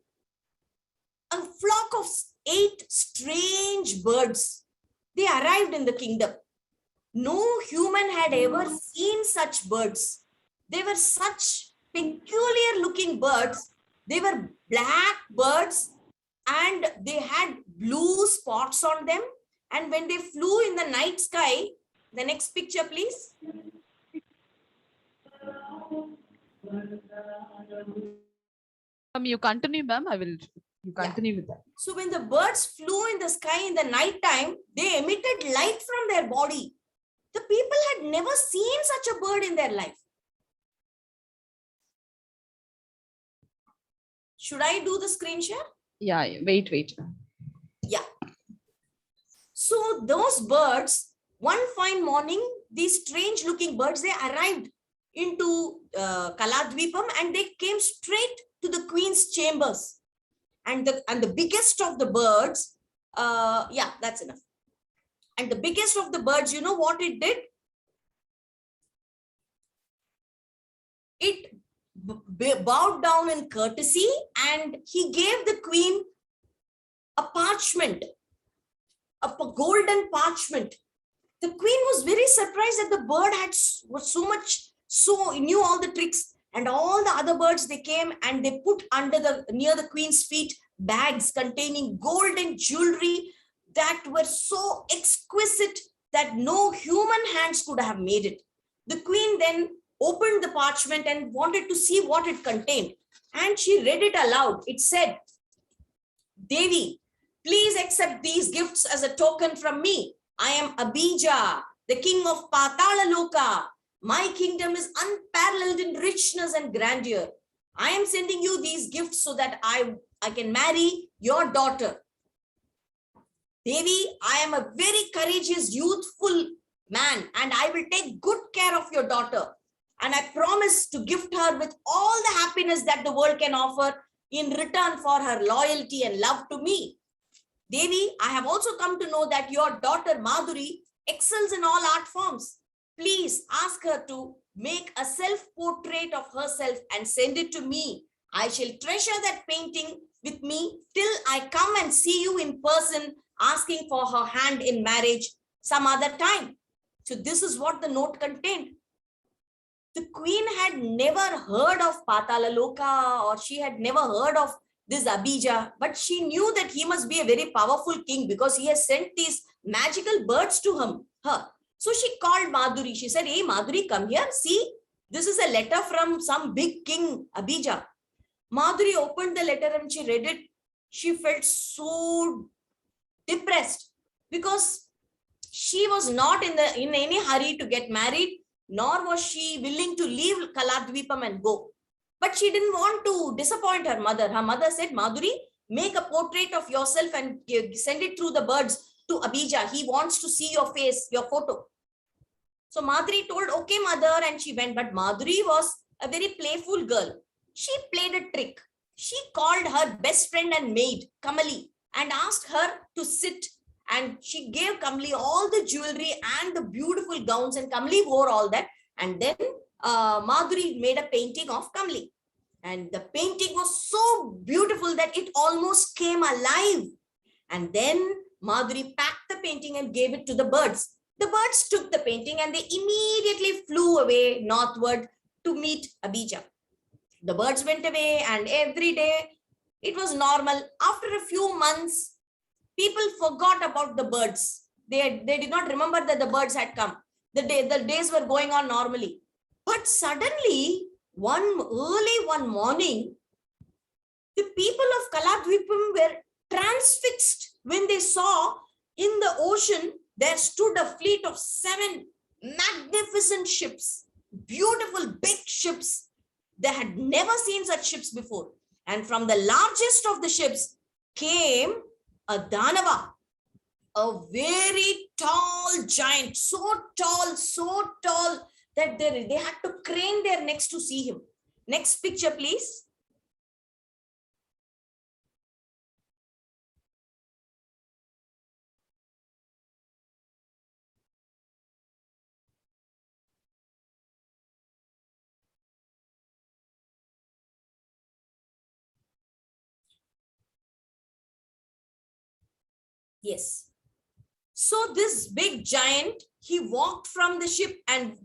a flock of 8 strange birds, they arrived in the kingdom. No human had ever seen such birds. They were such peculiar looking birds. They were black birds and they had blue spots on them. And when they flew in the night sky, the next picture, please. You continue, ma'am. You continue with that. So when the birds flew in the sky in the night time, they emitted light from their body. The people had never seen such a bird in their life. Should I do the screen share? Yeah, wait. Yeah. So those birds, one fine morning, these strange looking birds, they arrived into Kaladvipam and they came straight to the queen's chambers. And the biggest of the birds, yeah, that's enough. And the biggest of the birds, you know what it did? It bowed down in courtesy and he gave the queen a parchment, a golden parchment. The queen was very surprised that the bird knew all the tricks, and all the other birds, they came and they put near the queen's feet bags containing gold and jewelry that were so exquisite that no human hands could have made it. The queen then opened the parchment and wanted to see what it contained. And she read it aloud. It said, "Devi, please accept these gifts as a token from me. I am Abhija, the king of Patala Loka. My kingdom is unparalleled in richness and grandeur. I am sending you these gifts so that I can marry your daughter. Devi, I am a very courageous, youthful man, and I will take good care of your daughter. And I promise to gift her with all the happiness that the world can offer in return for her loyalty and love to me. Devi, I have also come to know that your daughter Madhuri excels in all art forms. Please ask her to make a self-portrait of herself and send it to me. I shall treasure that painting with me till I come and see you in person, asking for her hand in marriage some other time." So this is what the note contained. The queen had never heard of Patala Loka, or she had never heard of this Abhija, but she knew that he must be a very powerful king because he has sent these magical birds to her. So she called Madhuri. She said, "Hey Madhuri, come here. See, this is a letter from some big king, Abhija." Madhuri opened the letter and she read it. She felt so depressed because she was not in any hurry to get married, nor was she willing to leave Kaladvipam and go. But she didn't want to disappoint her mother. Her mother said, "Madhuri, make a portrait of yourself and send it through the birds to Abhija. He wants to see your face, your photo." So Madhuri told, "Okay, mother," and she went. But Madhuri was a very playful girl. She played a trick. She called her best friend and maid, Kamali, and asked her to sit. And she gave Kamali all the jewelry and the beautiful gowns, and Kamali wore all that. And then Madhuri made a painting of Kamli. And the painting was so beautiful that it almost came alive. And then Madhuri packed the painting and gave it to the birds. The birds took the painting and they immediately flew away northward to meet Abija. The birds went away, and every day it was normal. After a few months, people forgot about the birds. They did not remember that the birds had come. The days were going on normally. But suddenly, early one morning, the people of Kaladvipam were transfixed when they saw in the ocean there stood a fleet of 7 magnificent ships, beautiful big ships. They had never seen such ships before. And from the largest of the ships came a Danava, a very tall giant, so tall that they had to crane their necks to see him. Next picture, please. Yes. So this big giant, he walked from the ship and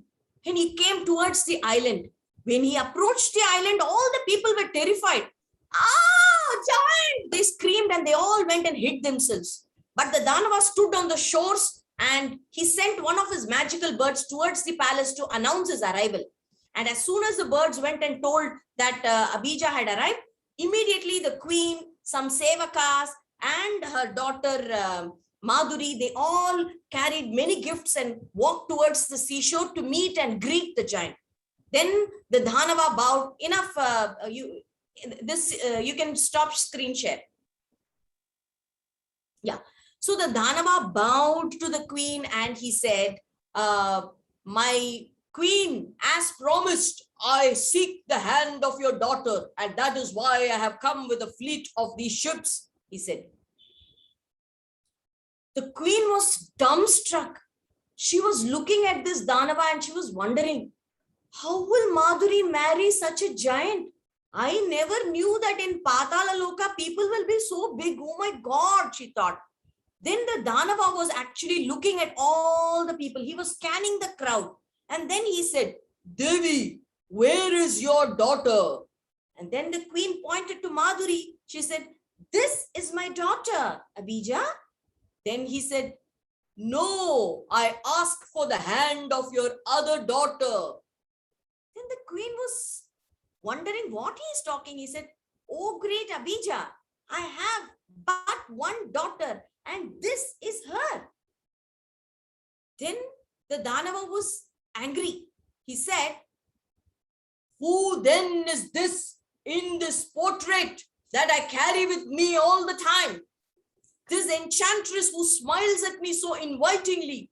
he came towards the island. When he approached the island, all the people were terrified. Ah, giant! They screamed and they all went and hid themselves. But the Danava stood on the shores and he sent one of his magical birds towards the palace to announce his arrival. And as soon as the birds went and told that Abija had arrived, immediately the queen, some sevakas, and her daughter Madhuri, they all carried many gifts and walked towards the seashore to meet and greet the giant. Then the Danava bowed. Enough, you can stop screen share. Yeah. So the Danava bowed to the queen and he said, my queen, as promised, I seek the hand of your daughter, and that is why I have come with a fleet of these ships, he said. The queen was dumbstruck. She was looking at this Danava and she was wondering, how will Madhuri marry such a giant? I never knew that in Patala Loka people will be so big. Oh my God, she thought. Then the Danava was actually looking at all the people. He was scanning the crowd. And then he said, Devi, where is your daughter? And then the queen pointed to Madhuri. She said, this is my daughter, Abija. Then he said, no, I ask for the hand of your other daughter. Then the queen was wondering what he is talking. He said, oh, great Abija, I have but one daughter and this is her. Then the Danava was angry. He said, who then is this in this portrait that I carry with me all the time? This enchantress who smiles at me so invitingly.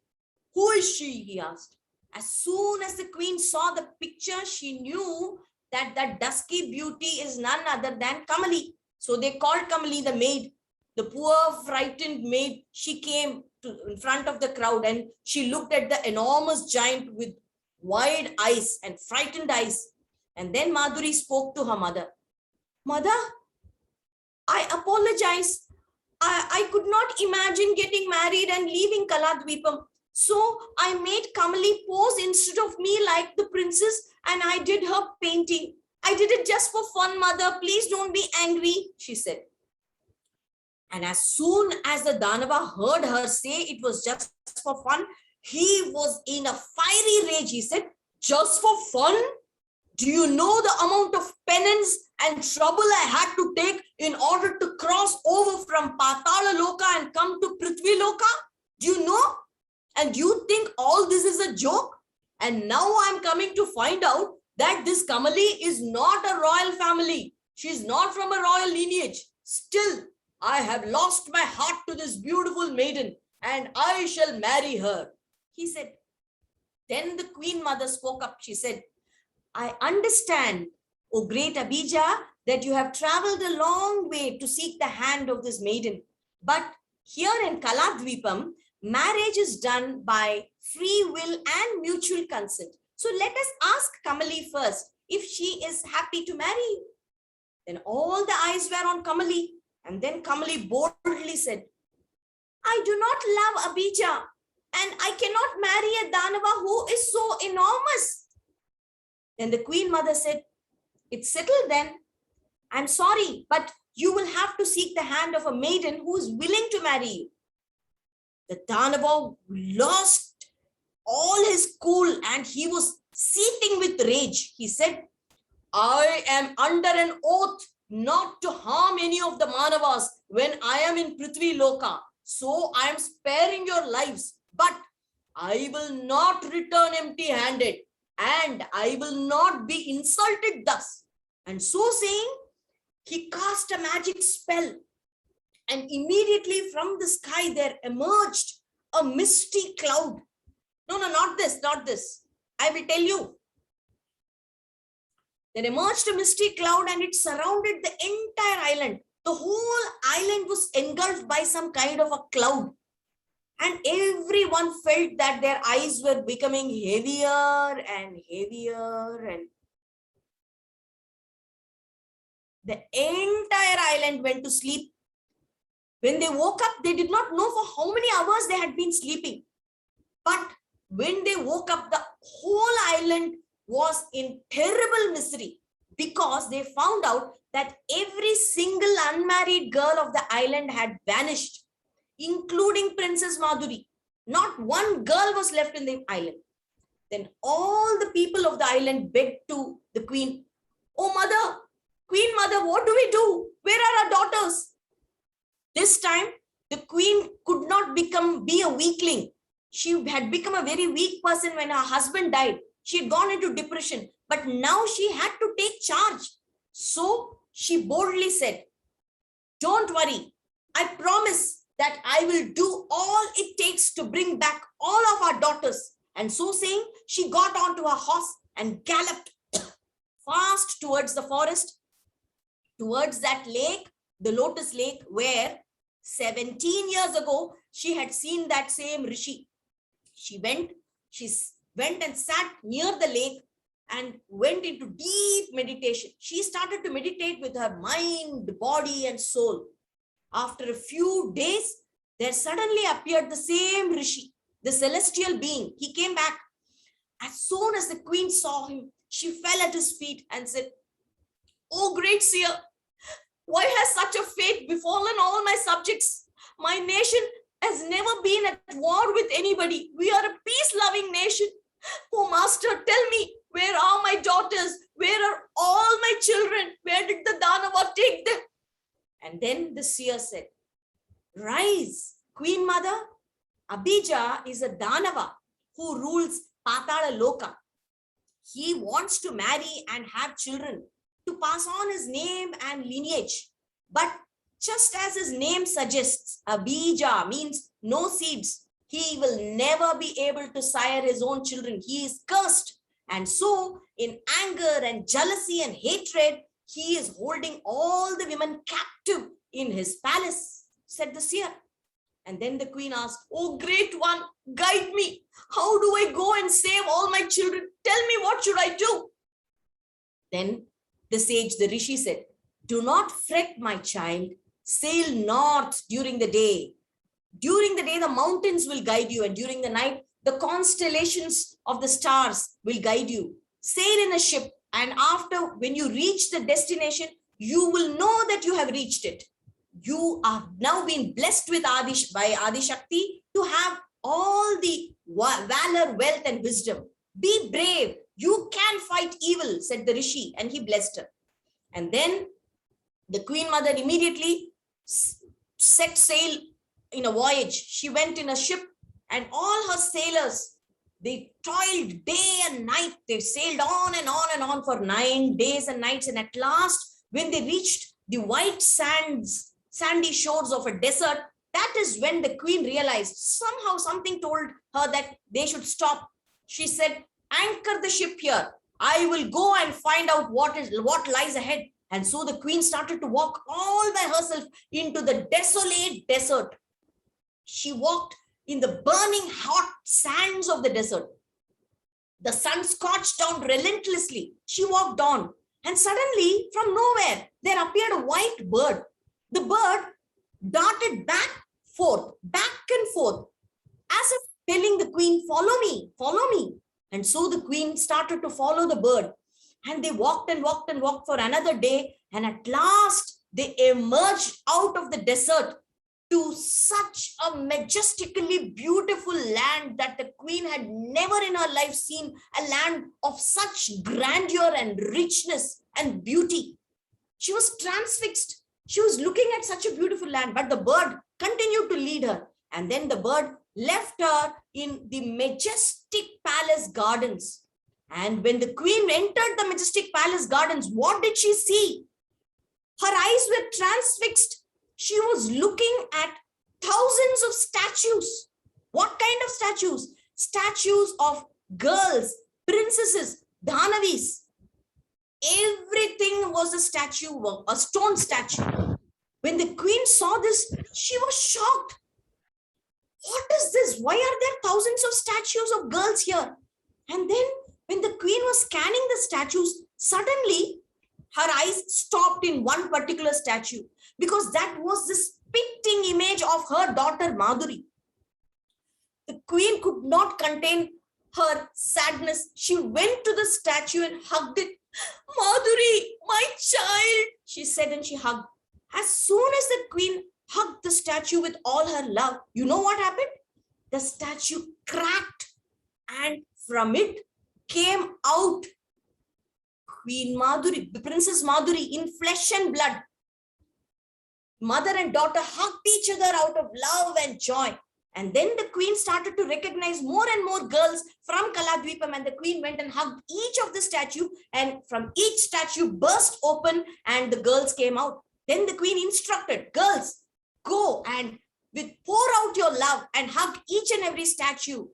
Who is she? He asked. As soon as the queen saw the picture, she knew that that dusky beauty is none other than Kamali. So they called Kamali the maid. The poor frightened maid, she came in front of the crowd and she looked at the enormous giant with wide eyes and frightened eyes. And then Madhuri spoke to her mother. Mother, I apologize. I could not imagine getting married and leaving Kaladvipam. So I made Kamali pose instead of me like the princess and I did her painting. I did it just for fun, mother. Please don't be angry, she said. And as soon as the Danava heard her say it was just for fun, he was in a fiery rage. He said, just for fun? Do you know the amount of penance and trouble I had to take in order to cross over from Patala Loka and come to Prithvi Loka? Do you know? And you think all this is a joke? And now I'm coming to find out that this Kamali is not a royal family. She's not from a royal lineage. Still, I have lost my heart to this beautiful maiden and I shall marry her. He said. Then the queen mother spoke up. She said, I understand, O great Abija, that you have traveled a long way to seek the hand of this maiden. But here in Kaladvipam, marriage is done by free will and mutual consent. So let us ask Kamali first if she is happy to marry you. Then all the eyes were on Kamali. And then Kamali boldly said, I do not love Abija, and I cannot marry a Danava who is so enormous. Then the Queen Mother said, it's settled then. I'm sorry, but you will have to seek the hand of a maiden who is willing to marry you. The Danava lost all his cool and he was seething with rage. He said, I am under an oath not to harm any of the Manavas when I am in Prithvi Loka. So I am sparing your lives, but I will not return empty-handed, and I will not be insulted thus. And so saying, he cast a magic spell, and immediately from the sky there emerged a misty cloud. No, not this. I will tell you. There emerged a misty cloud and it surrounded the entire island. The whole island was engulfed by some kind of a cloud. And everyone felt that their eyes were becoming heavier and heavier. And the entire island went to sleep. When they woke up, they did not know for how many hours they had been sleeping. But when they woke up, the whole island was in terrible misery because they found out that every single unmarried girl of the island had vanished, including Princess Madhuri. Not one girl was left in the island. Then all the people of the island begged to the queen, oh mother, Queen Mother, what do we do? Where are our daughters? This time, the queen could not be a weakling. She had become a very weak person when her husband died. She had gone into depression, but now she had to take charge. So she boldly said, don't worry, I promise that I will do all it takes to bring back all of our daughters. And so saying, she got onto her horse and galloped fast towards the forest, towards that lake, the Lotus Lake, where 17 years ago, she had seen that same Rishi. She went and sat near the lake and went into deep meditation. She started to meditate with her mind, body, and soul. After a few days, there suddenly appeared the same Rishi, the celestial being. He came back. As soon as the queen saw him, she fell at his feet and said, oh, great seer, why has such a fate befallen all my subjects? My nation has never been at war with anybody. We are a peace-loving nation. Oh, master, tell me, where are my daughters? Where are all my children? Where did the Danava take them? And then the seer said, rise, Queen Mother. Abija is a Danava who rules Patala Loka. He wants to marry and have children to pass on his name and lineage. But just as his name suggests, Abija means no seeds. He will never be able to sire his own children. He is cursed. And so in anger and jealousy and hatred, he is holding all the women captive in his palace, said the seer. And then the queen asked, oh, great one, guide me. How do I go and save all my children? Tell me, what should I do? Then the sage, the Rishi, said, do not fret, my child. Sail north during the day. During the day, the mountains will guide you, and during the night, the constellations of the stars will guide you. Sail in a ship, and after, when you reach the destination, you will know that you have reached it. You have now been blessed with by Adi Shakti to have all the valor, wealth, and wisdom. Be brave. You can fight evil, said the Rishi, and he blessed her. And then the Queen Mother immediately set sail in a voyage. She went in a ship, and all her sailors, they toiled day and night. They sailed on and on and on for 9 days and nights. And at last, when they reached the white sandy shores of a desert, that is when the queen realized somehow something told her that they should stop. She said, anchor the ship here. I will go and find out what lies ahead. And so the queen started to walk all by herself into the desolate desert. She walked in the burning hot sands of the desert. The sun scorched down relentlessly. She walked on, and suddenly, from nowhere, there appeared a white bird. The bird darted back and forth, as if telling the queen, follow me, follow me. And so the queen started to follow the bird. And they walked and walked and walked for another day. And at last, they emerged out of the desert to such a majestically beautiful land that the queen had never in her life seen, a land of such grandeur and richness and beauty. She was transfixed. She was looking at such a beautiful land, but the bird continued to lead her. And then the bird left her in the majestic palace gardens. And when the queen entered the majestic palace gardens, what did she see? Her eyes were transfixed. She was looking at thousands of statues. What kind of statues? Statues of girls, princesses, Dhanavis. Everything was a statue, a stone statue. When the queen saw this, she was shocked. What is this? Why are there thousands of statues of girls here? And then when the queen was scanning the statues, suddenly her eyes stopped in one particular statue, because that was the spitting image of her daughter Madhuri. The queen could not contain her sadness. She went to the statue and hugged it. Madhuri, my child, she said, and she hugged. As soon as the queen hugged the statue with all her love, you know what happened? The statue cracked, and from it came out Queen Madhuri, the Princess Madhuri, in flesh and blood. Mother and daughter hugged each other out of love and joy. And then the queen started to recognize more and more girls from Kaladvipam, and the queen went and hugged each of the statue, and from each statue burst open and the girls came out. Then the queen instructed, girls, go and pour out your love and hug each and every statue.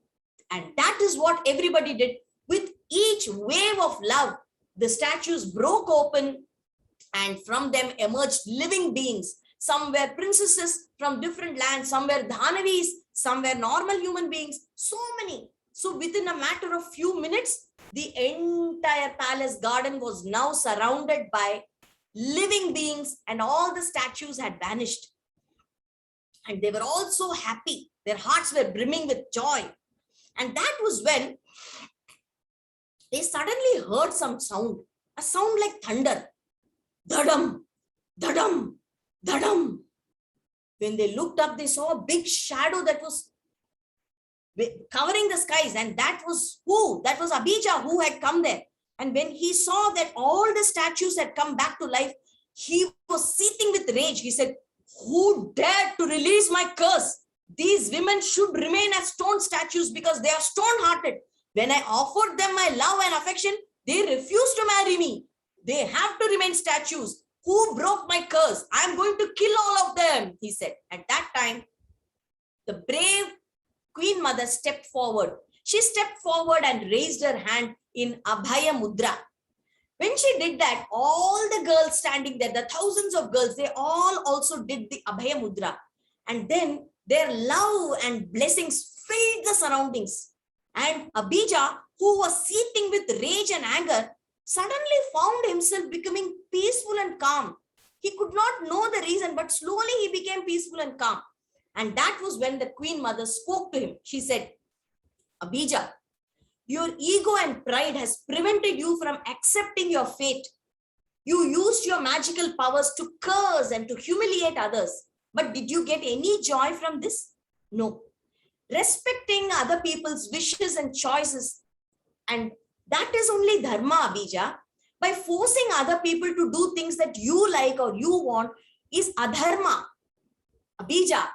And that is what everybody did. With each wave of love, the statues broke open, and from them emerged living beings. Some were princesses from different lands, some were Dhanavis, some were normal human beings, so many. So within a matter of few minutes, the entire palace garden was now surrounded by living beings, and all the statues had vanished. And they were all so happy. Their hearts were brimming with joy. And that was when they suddenly heard some sound, a sound like thunder. Dadam, dadam, dadam. When they looked up, they saw a big shadow that was covering the skies. And that was who? That was Abhijah who had come there. And when he saw that all the statues had come back to life, he was seething with rage. He said, who dared to release my curse? These women should remain as stone statues because they are stone-hearted. When I offered them my love and affection, they refused to marry me. They have to remain statues. Who broke my curse? I'm going to kill all of them, he said. At that time, the brave Queen Mother stepped forward. She stepped forward and raised her hand in Abhaya Mudra. When she did that, all the girls standing there, the thousands of girls, they all also did the Abhaya Mudra. And then their love and blessings filled the surroundings. And Abhijah, who was seething with rage and anger, suddenly found himself becoming peaceful and calm. He could not know the reason, but slowly he became peaceful and calm. And that was when the Queen Mother spoke to him. She said, Abhijah, your ego and pride has prevented you from accepting your fate. You used your magical powers to curse and to humiliate others. But did you get any joy from this? No. Respecting other people's wishes and choices, and that is only dharma, Abhijah. By forcing other people to do things that you like or you want is adharma. Abhijah,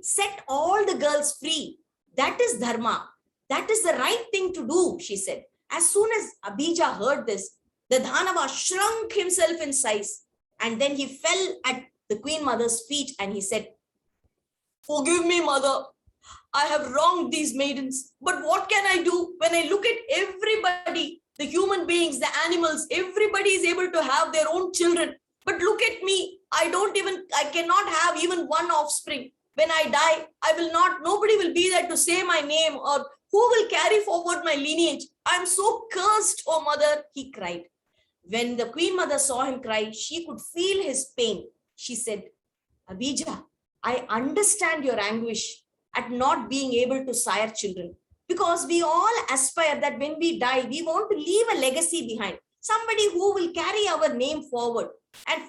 set all the girls free. That is dharma. That is the right thing to do, she said. As soon as Abhijah heard this, the Dhanava shrunk himself in size, and then he fell at the Queen Mother's feet and he said, forgive me, Mother. I have wronged these maidens, but what can I do when I look at everybody, the human beings, the animals, everybody is able to have their own children. But look at me, I cannot have even one offspring. When I die, nobody will be there to say my name or who will carry forward my lineage. I'm so cursed, oh mother, he cried. When the queen mother saw him cry, she could feel his pain. She said, Abhija, I understand your anguish at not being able to sire children, because we all aspire that when we die, we want to leave a legacy behind, somebody who will carry our name forward, and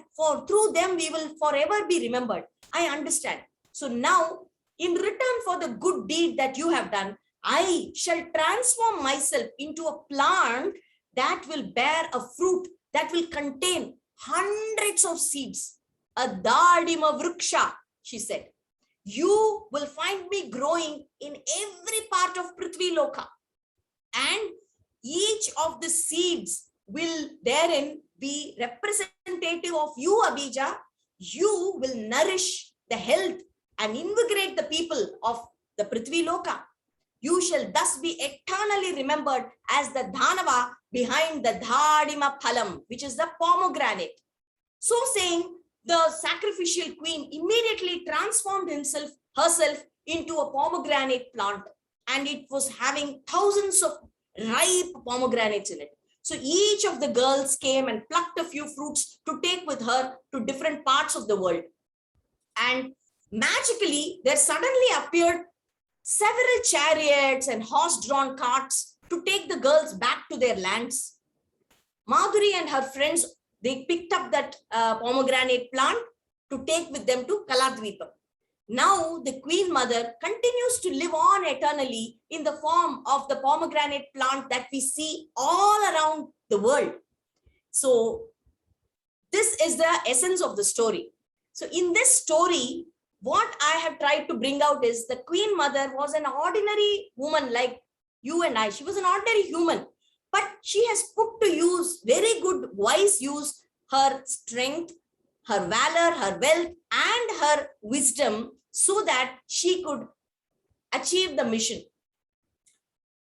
through them we will forever be remembered. I understand. So now, in return for the good deed that you have done, I shall transform myself into a plant that will bear a fruit that will contain hundreds of seeds. A Dadima Vriksha, she said. You will find me growing in every part of Prithvi Loka. And each of the seeds will therein be representative of you, Abhija. You will nourish the health and invigorate the people of the Prithvi Loka. You shall thus be eternally remembered as the Dhanava behind the Dhadima Phalam, which is the pomegranate. So saying, the sacrificial queen immediately transformed herself into a pomegranate plant, and it was having thousands of ripe pomegranates in it. So each of the girls came and plucked a few fruits to take with her to different parts of the world. And magically, there suddenly appeared several chariots and horse-drawn carts to take the girls back to their lands. Madhuri and her friends, they picked up that pomegranate plant to take with them to Kaladvipa. Now the queen mother continues to live on eternally in the form of the pomegranate plant that we see all around the world. So this is the essence of the story. So in this story, what I have tried to bring out is the queen mother was an ordinary woman like you and I. She was an ordinary human, but she has put to use, very good, wise use, her strength, her valor, her wealth, and her wisdom so that she could achieve the mission.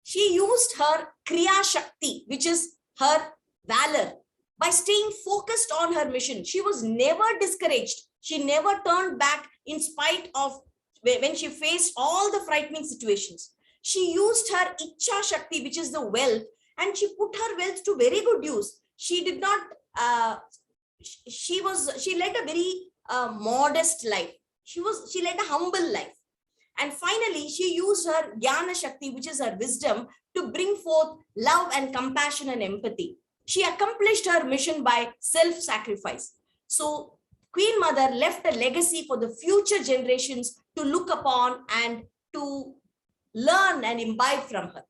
She used her Kriya Shakti, which is her valor, by staying focused on her mission. She was never discouraged. She never turned back in spite of when she faced all the frightening situations. She used her Ichha Shakti, which is the wealth, and she put her wealth to very good use. She did not, she led a very modest life. She led a humble life. And finally, she used her Jnana Shakti, which is her wisdom, to bring forth love and compassion and empathy. She accomplished her mission by self-sacrifice. So Queen Mother left a legacy for the future generations to look upon and to learn and imbibe from her.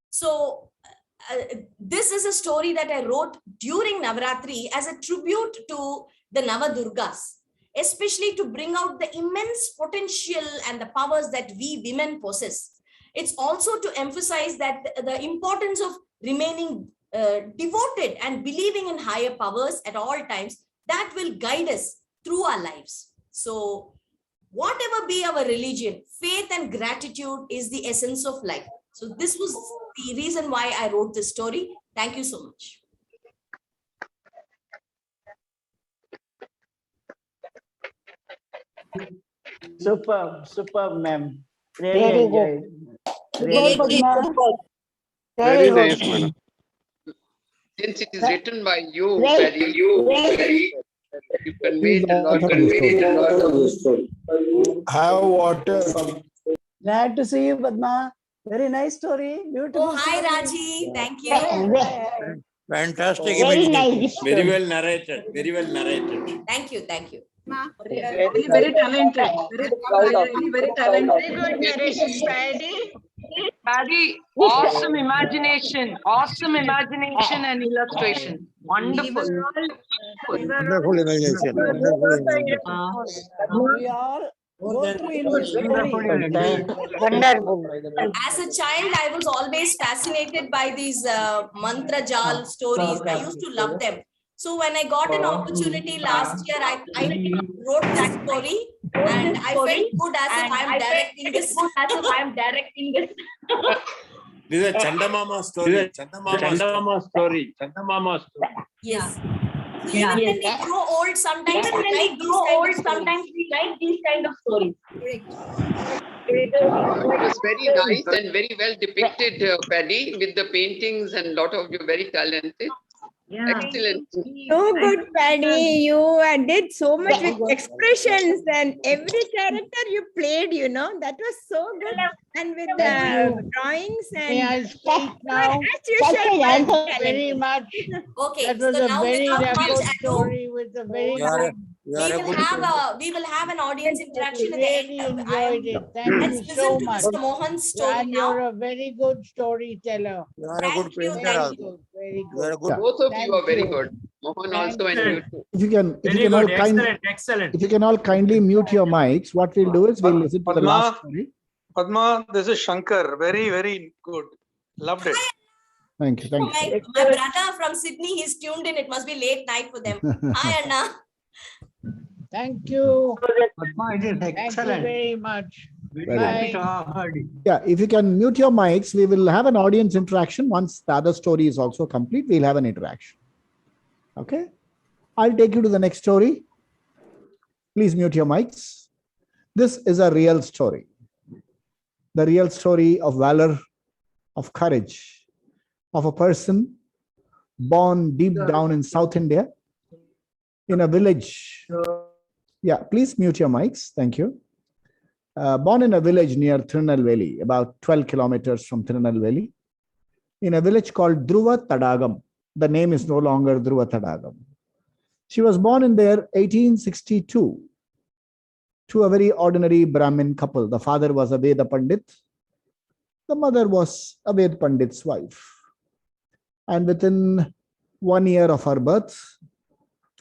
So this is a story that I wrote during Navaratri as a tribute to the Navadurgas, especially to bring out the immense potential and the powers that we women possess. It's also to emphasize that the importance of remaining devoted and believing in higher powers at all times that will guide us through our lives. So whatever be our religion, faith and gratitude is the essence of life. So this was the reason why I wrote this story. Thank you so much. Superb, ma'am. Very Really good. enjoyed. Very nice, madam. Since it is written by you, Paddy, you conveyed a lot of the story. Have water. Glad to see you, Padma. Very nice story. Beautiful. Oh, hi, story. Raji. Thank you. Fantastic. Very nice. Very well narrated. Very well narrated. Thank you. Thank you. Very talented. Very talented. Very good narration, Paddy. Paddy, awesome imagination and illustration. Wonderful. Wonderful imagination. We are going through in the story. Wonderful. As a child, I was always fascinated by these mantra jal stories. I used to love them. So when I got an opportunity last year, I wrote that story, and I felt good as if I am directing this. This is a Chandamama story. Chandamama story. Yes. So even when we grow old, sometimes we like these kind of stories. Correct. It was very nice and very well depicted, Paddy, with the paintings and lot of you very talented. Excellent. So good, Paddy. You did so much with expressions and every character you played, that was so good. And with the drawings and May I speak now? as usual, Very much. Okay, That was so a now very without much good ado, story with a very good. we will have an audience interaction at the Really end. enjoyed it. Thank Let's you listen so to much. Mr. Mohan's story And you're now. a very good storyteller. Thank you. Very good. Very good. Both of you are very Thank good. Mohan Thank also and you. you too. If you can, Very good. Excellent. if you can all kindly mute your mics, what we'll do is we'll listen to the last story. Padma, this is Shankar. Very, very good. Loved it. Thank you. Thank you. My brother from Sydney, he's tuned in. It must be late night for them. Hi, Anna. Thank you. Padma, it is Thank you excellent. very much. Bye. Yeah, if you can mute your mics, we will have an audience interaction. Once the other story is also complete, we'll have an interaction. Okay. I'll take you to the next story. Please mute your mics. This is a real story. The real story of valor, of courage, of a person born deep down in South India, in a village. Yeah, please mute your mics. Thank you. Born in a village near Tirunelveli, about 12 kilometers from Tirunelveli, in a village called Dhruva Tadagam. The name is no longer Dhruva Tadagam. She was born in there 1862 to a very ordinary Brahmin couple. The father was a Veda Pandit. The mother was a Veda Pandit's wife. And within 1 year of her birth,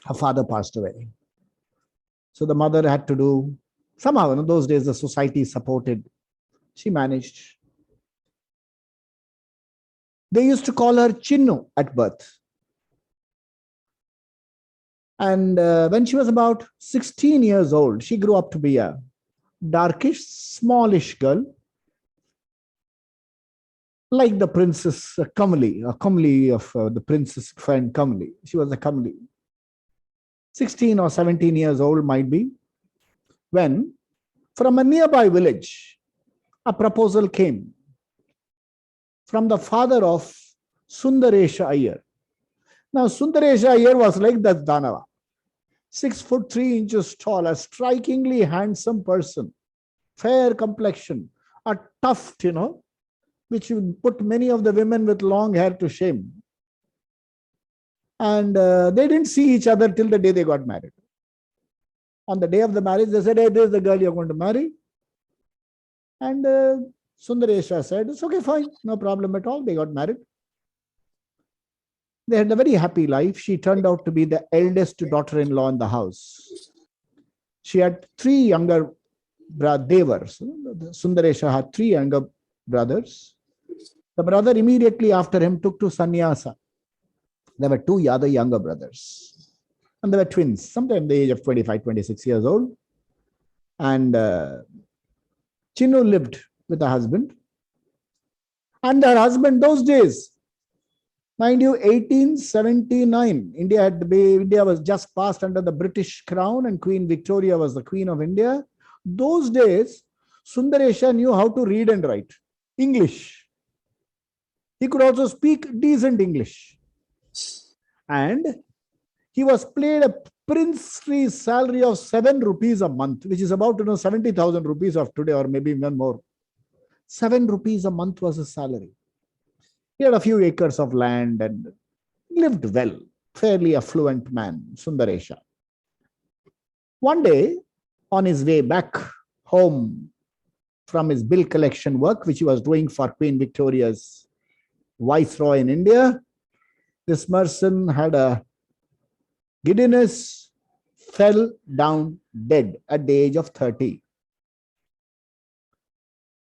her father passed away. So the mother had to do, somehow, in those days, the society supported. She managed. They used to call her Chinnu at birth. And when she was about 16 years old, she grew up to be a darkish, smallish girl, like the princess Kamali, a Kamali of the princess friend Kamali. She was a Kamali. 16 or 17 years old might be, when from a nearby village, a proposal came from the father of Sundaresha Iyer. Now, Sundaresha Iyer was like that Danava, 6 foot 3 inches tall, a strikingly handsome person, fair complexion, a tuft, which would put many of the women with long hair to shame. And they didn't see each other till the day they got married. On the day of the marriage, they said, hey, this is the girl you're going to marry. And Sundaresha said, it's okay, fine, no problem at all. They got married. They had a very happy life. She turned out to be the eldest daughter-in-law in the house. She had 3 younger brothers. Sundaresha had 3 younger brothers. The brother immediately after him took to sannyasa. There were 2 other younger brothers. And they were twins, sometime the age of 25, 26 years old. And Chinnu lived with her husband. And her husband, those days, mind you, 1879, India was just passed under the British crown and Queen Victoria was the Queen of India. Those days, Sundaresha knew how to read and write English. He could also speak decent English. And he was paid a princely salary of 7 rupees a month, which is about 70,000 rupees of today, or maybe even more. 7 rupees a month was his salary. He had a few acres of land and lived well, fairly affluent man, Sundaresha. One day, on his way back home from his bill collection work, which he was doing for Queen Victoria's Viceroy in India, this person had a giddiness, fell down dead at the age of 30.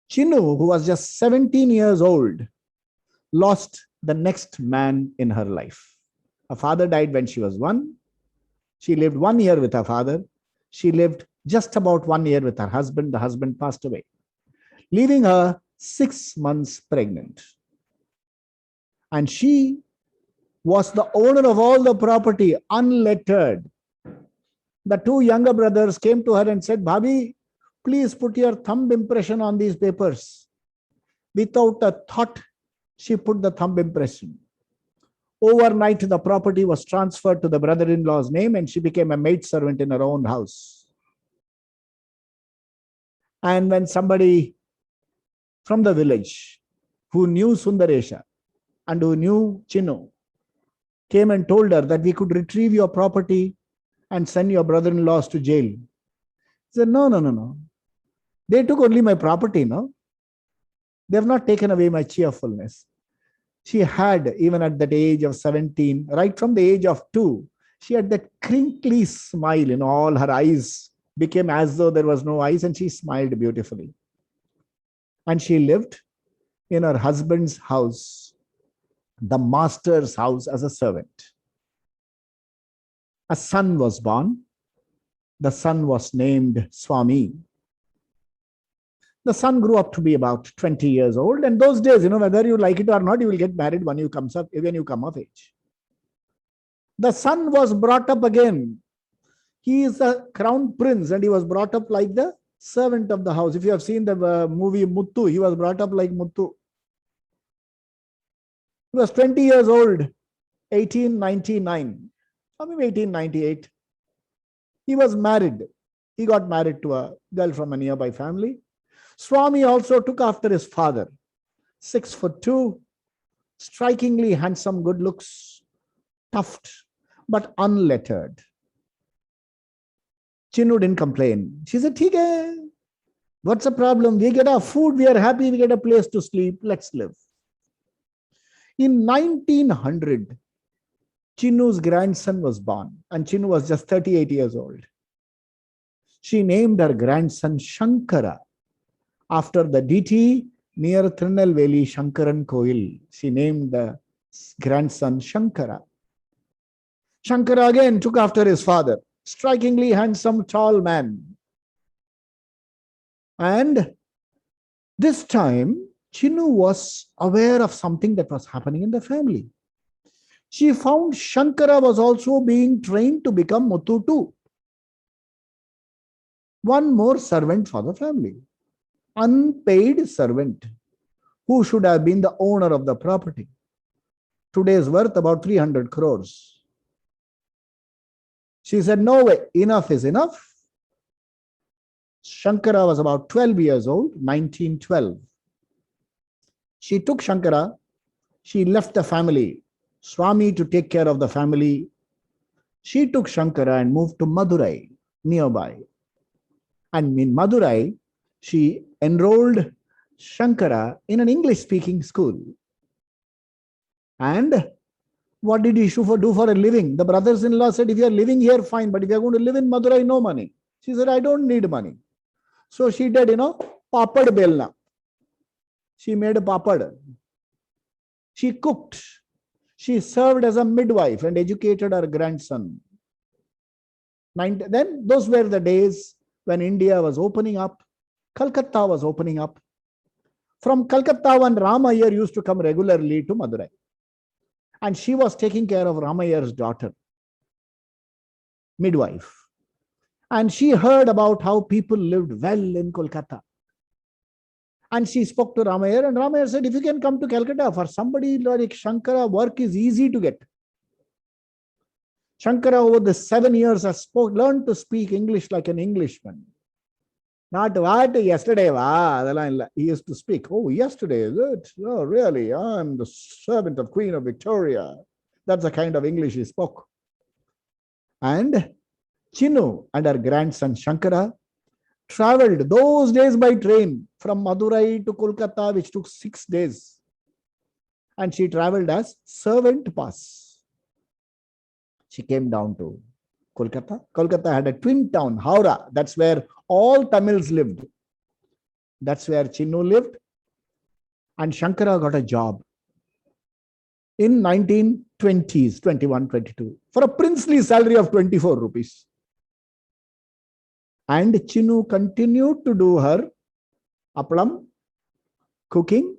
Chinnu, who was just 17 years old, lost the next man in her life. Her father died when she was 1. She lived 1 year with her father. She lived just about 1 year with her husband. The husband passed away, leaving her 6 months pregnant. And she was the owner of all the property, unlettered. The 2 younger brothers came to her and said, Bhabhi, please put your thumb impression on these papers. Without a thought, she put the thumb impression. Overnight, the property was transferred to the brother-in-law's name and she became a maidservant in her own house. And when somebody from the village who knew Sundaresha and who knew Chinu came and told her that we could retrieve your property and send your brother-in-laws to jail. She said, no. They took only my property, no? They have not taken away my cheerfulness. She had, even at that age of 17, right from the age of 2, she had that crinkly smile in all her eyes, became as though there was no eyes, and she smiled beautifully. And she lived in her husband's house, the master's house, as a servant. A son was born. The son was named Swami. The son grew up to be about 20 years old. And those days, whether you like it or not, you will get married when you come of age. The son was brought up again. He is a crown prince and he was brought up like the servant of the house. If you have seen the movie Muthu, he was brought up like Muthu. He was 20 years old, 1899, or maybe 1898. He was married. He got married to a girl from a nearby family. Swami also took after his father, 6'2", strikingly handsome, good looks, tufted, but unlettered. Chinu didn't complain. She said, "Theek hai. What's the problem? We get our food, we are happy, we get a place to sleep, let's live." In 1900, Chinu's grandson was born, and Chinu was just 38 years old. She named her grandson Shankara, after the deity near Tirunelveli, Shankaran Koil. She named the grandson Shankara. Shankara again took after his father, strikingly handsome, tall man. And this time, Chinu was aware of something that was happening in the family. She found Shankara was also being trained to become Muthu too. One more servant for the family. Unpaid servant who should have been the owner of the property. Today's worth about 300 crores. She said, "No way, enough is enough." Shankara was about 12 years old, 1912. She took Shankara, she left the family, Swami to take care of the family. She took Shankara and moved to Madurai, nearby. And in Madurai, she enrolled Shankara in an English-speaking school. And what did he do for a living? The brothers-in-law said, "If you are living here, fine, but if you are going to live in Madurai, no money." She said, "I don't need money." So she did, papad belna. She made a papad. She cooked. She served as a midwife and educated her grandson. Then those were the days when India was opening up. Calcutta was opening up. From Calcutta, one Ramayar used to come regularly to Madurai. And she was taking care of Ramayar's daughter, midwife. And she heard about how people lived well in Kolkata. And she spoke to Ramayar, and Ramayar said, "If you can come to Calcutta, for somebody like Shankara, work is easy to get." Shankara, over the 7 years, has learned to speak English like an Englishman. Not what yesterday, he used to speak. "Oh, yesterday, is it? Oh, really? I'm the servant of Queen of Victoria." That's the kind of English he spoke. And Chinu and her grandson Shankara traveled those days by train from Madurai to Kolkata, which took 6 days. And she traveled as servant pass. She came down to Kolkata. Kolkata had a twin town, Howrah. That's where all Tamils lived. That's where Chinu lived. And Shankara got a job in 1920s, 21, 22, for a princely salary of 24 rupees. And Chinu continued to do her appalam, cooking,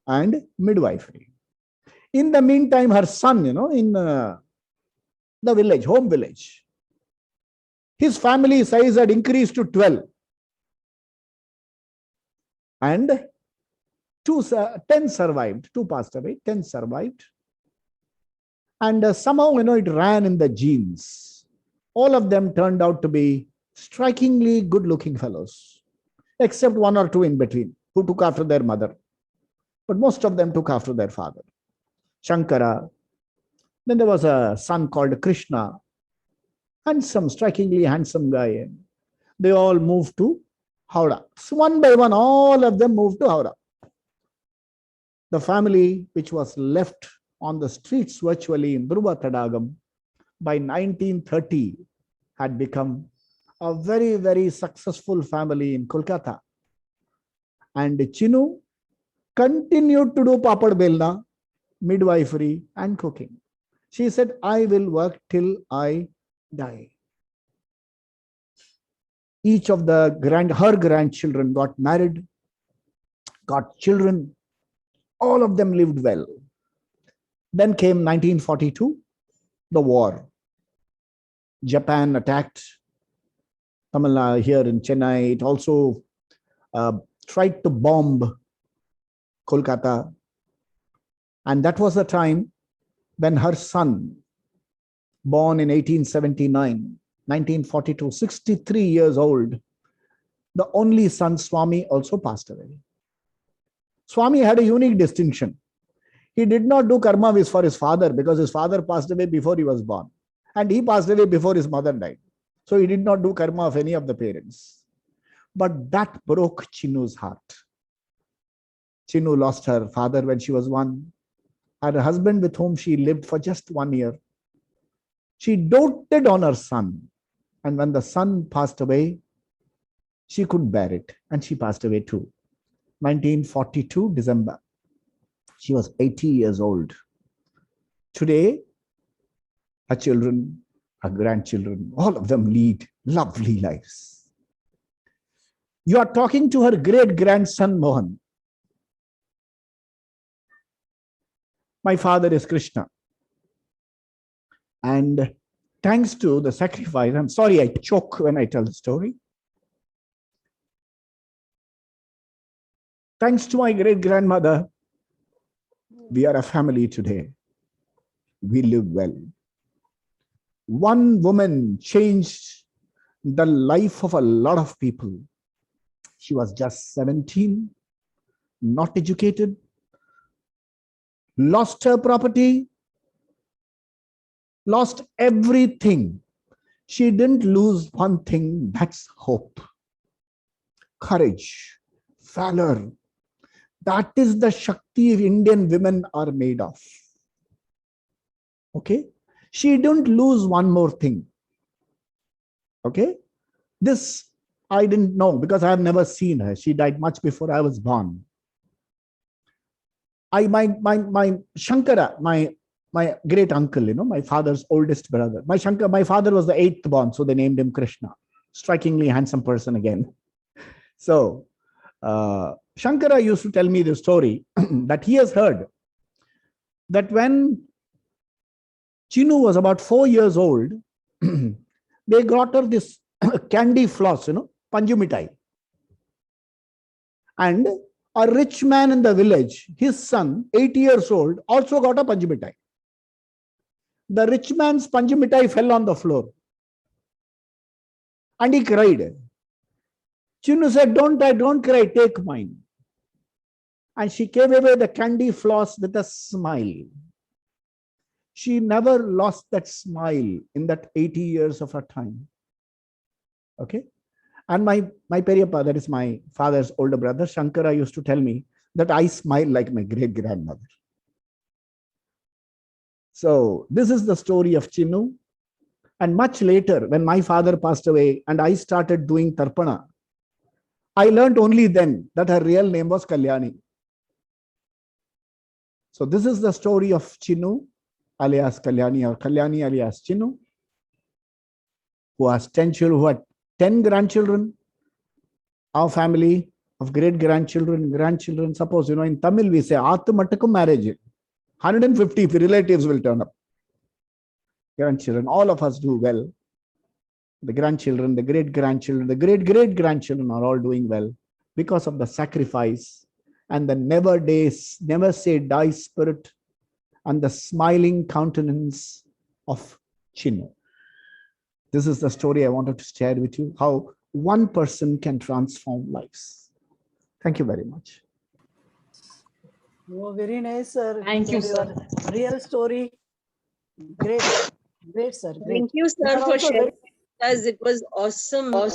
and midwifery. In the meantime, her son, in the village, home village, his family size had increased to 12. And 10 survived. 2 passed away, 10 survived. And somehow, it ran in the genes. All of them turned out to be strikingly good-looking fellows, except 1 or 2 in between who took after their mother. But most of them took after their father. Shankara. Then there was a son called Krishna. Handsome, strikingly handsome guy. They all moved to Howrah. So one by one, all of them moved to Howrah. The family which was left on the streets virtually in Dhruva Tadagam by 1930 had become a very, very successful family in Kolkata. And Chinu continued to do papad belna, midwifery and cooking. She said, I will work till I die. Each of her grandchildren got married, got children. All of them lived well. Then came 1942, the war. Japan attacked Tamil Nadu here in Chennai. It also tried to bomb Kolkata. And that was the time when her son, born in 1879, 1942, 63 years old, the only son, Swami, also passed away. Swami had a unique distinction. He did not do karma for his father because his father passed away before he was born. And he passed away before his mother died. So he did not do karma of any of the parents. But that broke Chinu's heart. Chinu lost her father when she was 1. Her husband with whom she lived for just 1 year. She doted on her son. And when the son passed away, she couldn't bear it. And she passed away too. 1942, December. She was 80 years old. Today, her children, her grandchildren, all of them lead lovely lives. You are talking to her great-grandson, Mohan. My father is Krishna. And thanks to the sacrifice, I'm sorry I choke when I tell the story. Thanks to my great-grandmother, we are a family today. We live well. One woman changed the life of a lot of people. She was just 17, not educated, lost her property, lost everything. She didn't lose one thing, that's hope, courage, valor. That is the Shakti Indian women are made of. Okay? She didn't lose one more thing. Okay? This I didn't know because I have never seen her. She died much before I was born. My Shankara, my great uncle, my father's oldest brother. My father was the 8th born, so they named him Krishna. Strikingly handsome person again. So, Shankara used to tell me the story that he has heard that when Chinu was about 4 years old, they got her this candy floss, Panju Mithai. And a rich man in the village, his son, 8 years old, also got a Panju Mithai. The rich man's Panju Mithai fell on the floor. And he cried. Chinu said, don't cry, take mine. And she gave away the candy floss with a smile. She never lost that smile in that 80 years of her time. Okay? And my Periyappa, that is my father's older brother, Shankara, used to tell me that I smile like my great-grandmother. So this is the story of Chinu. And much later, when my father passed away and I started doing Tarpana, I learned only then that her real name was Kalyani. So this is the story of Chinu, alias Kalyani, or Kalyani alias Chinu, who has 10 children, who had 10 grandchildren. Our family of great-grandchildren, grandchildren, suppose, in Tamil we say, Atmatakku marriage. 150 relatives will turn up. Grandchildren, all of us do well. The grandchildren, the great-grandchildren, the great-great-grandchildren are all doing well. because of the sacrifice and the never say die spirit and the smiling countenance of Chinnu. This is the story I wanted to share with you, how one person can transform lives. Thank you very much. Oh, very nice, sir. Thank you, sir. Real story. Great. Great, sir. Great. Thank you, sir, are for also sharing. As it was awesome. Very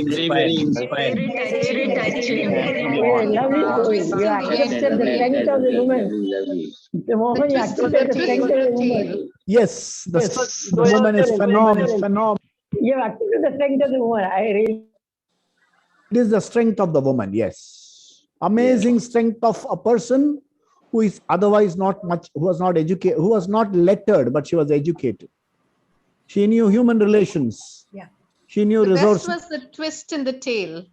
inspiring. Very touching. Lovely story. You accepted the strength of the woman. The moment you accepted the strength of the woman. Yes, the woman is phenomenal. You accepted the strength of the woman. I really. It is the strength of the woman, yes. Amazing strength of a person who is otherwise not much, who was not educated, who was not lettered, but she was educated. She knew human relations. Yeah. She knew resources. This was the twist in the tail.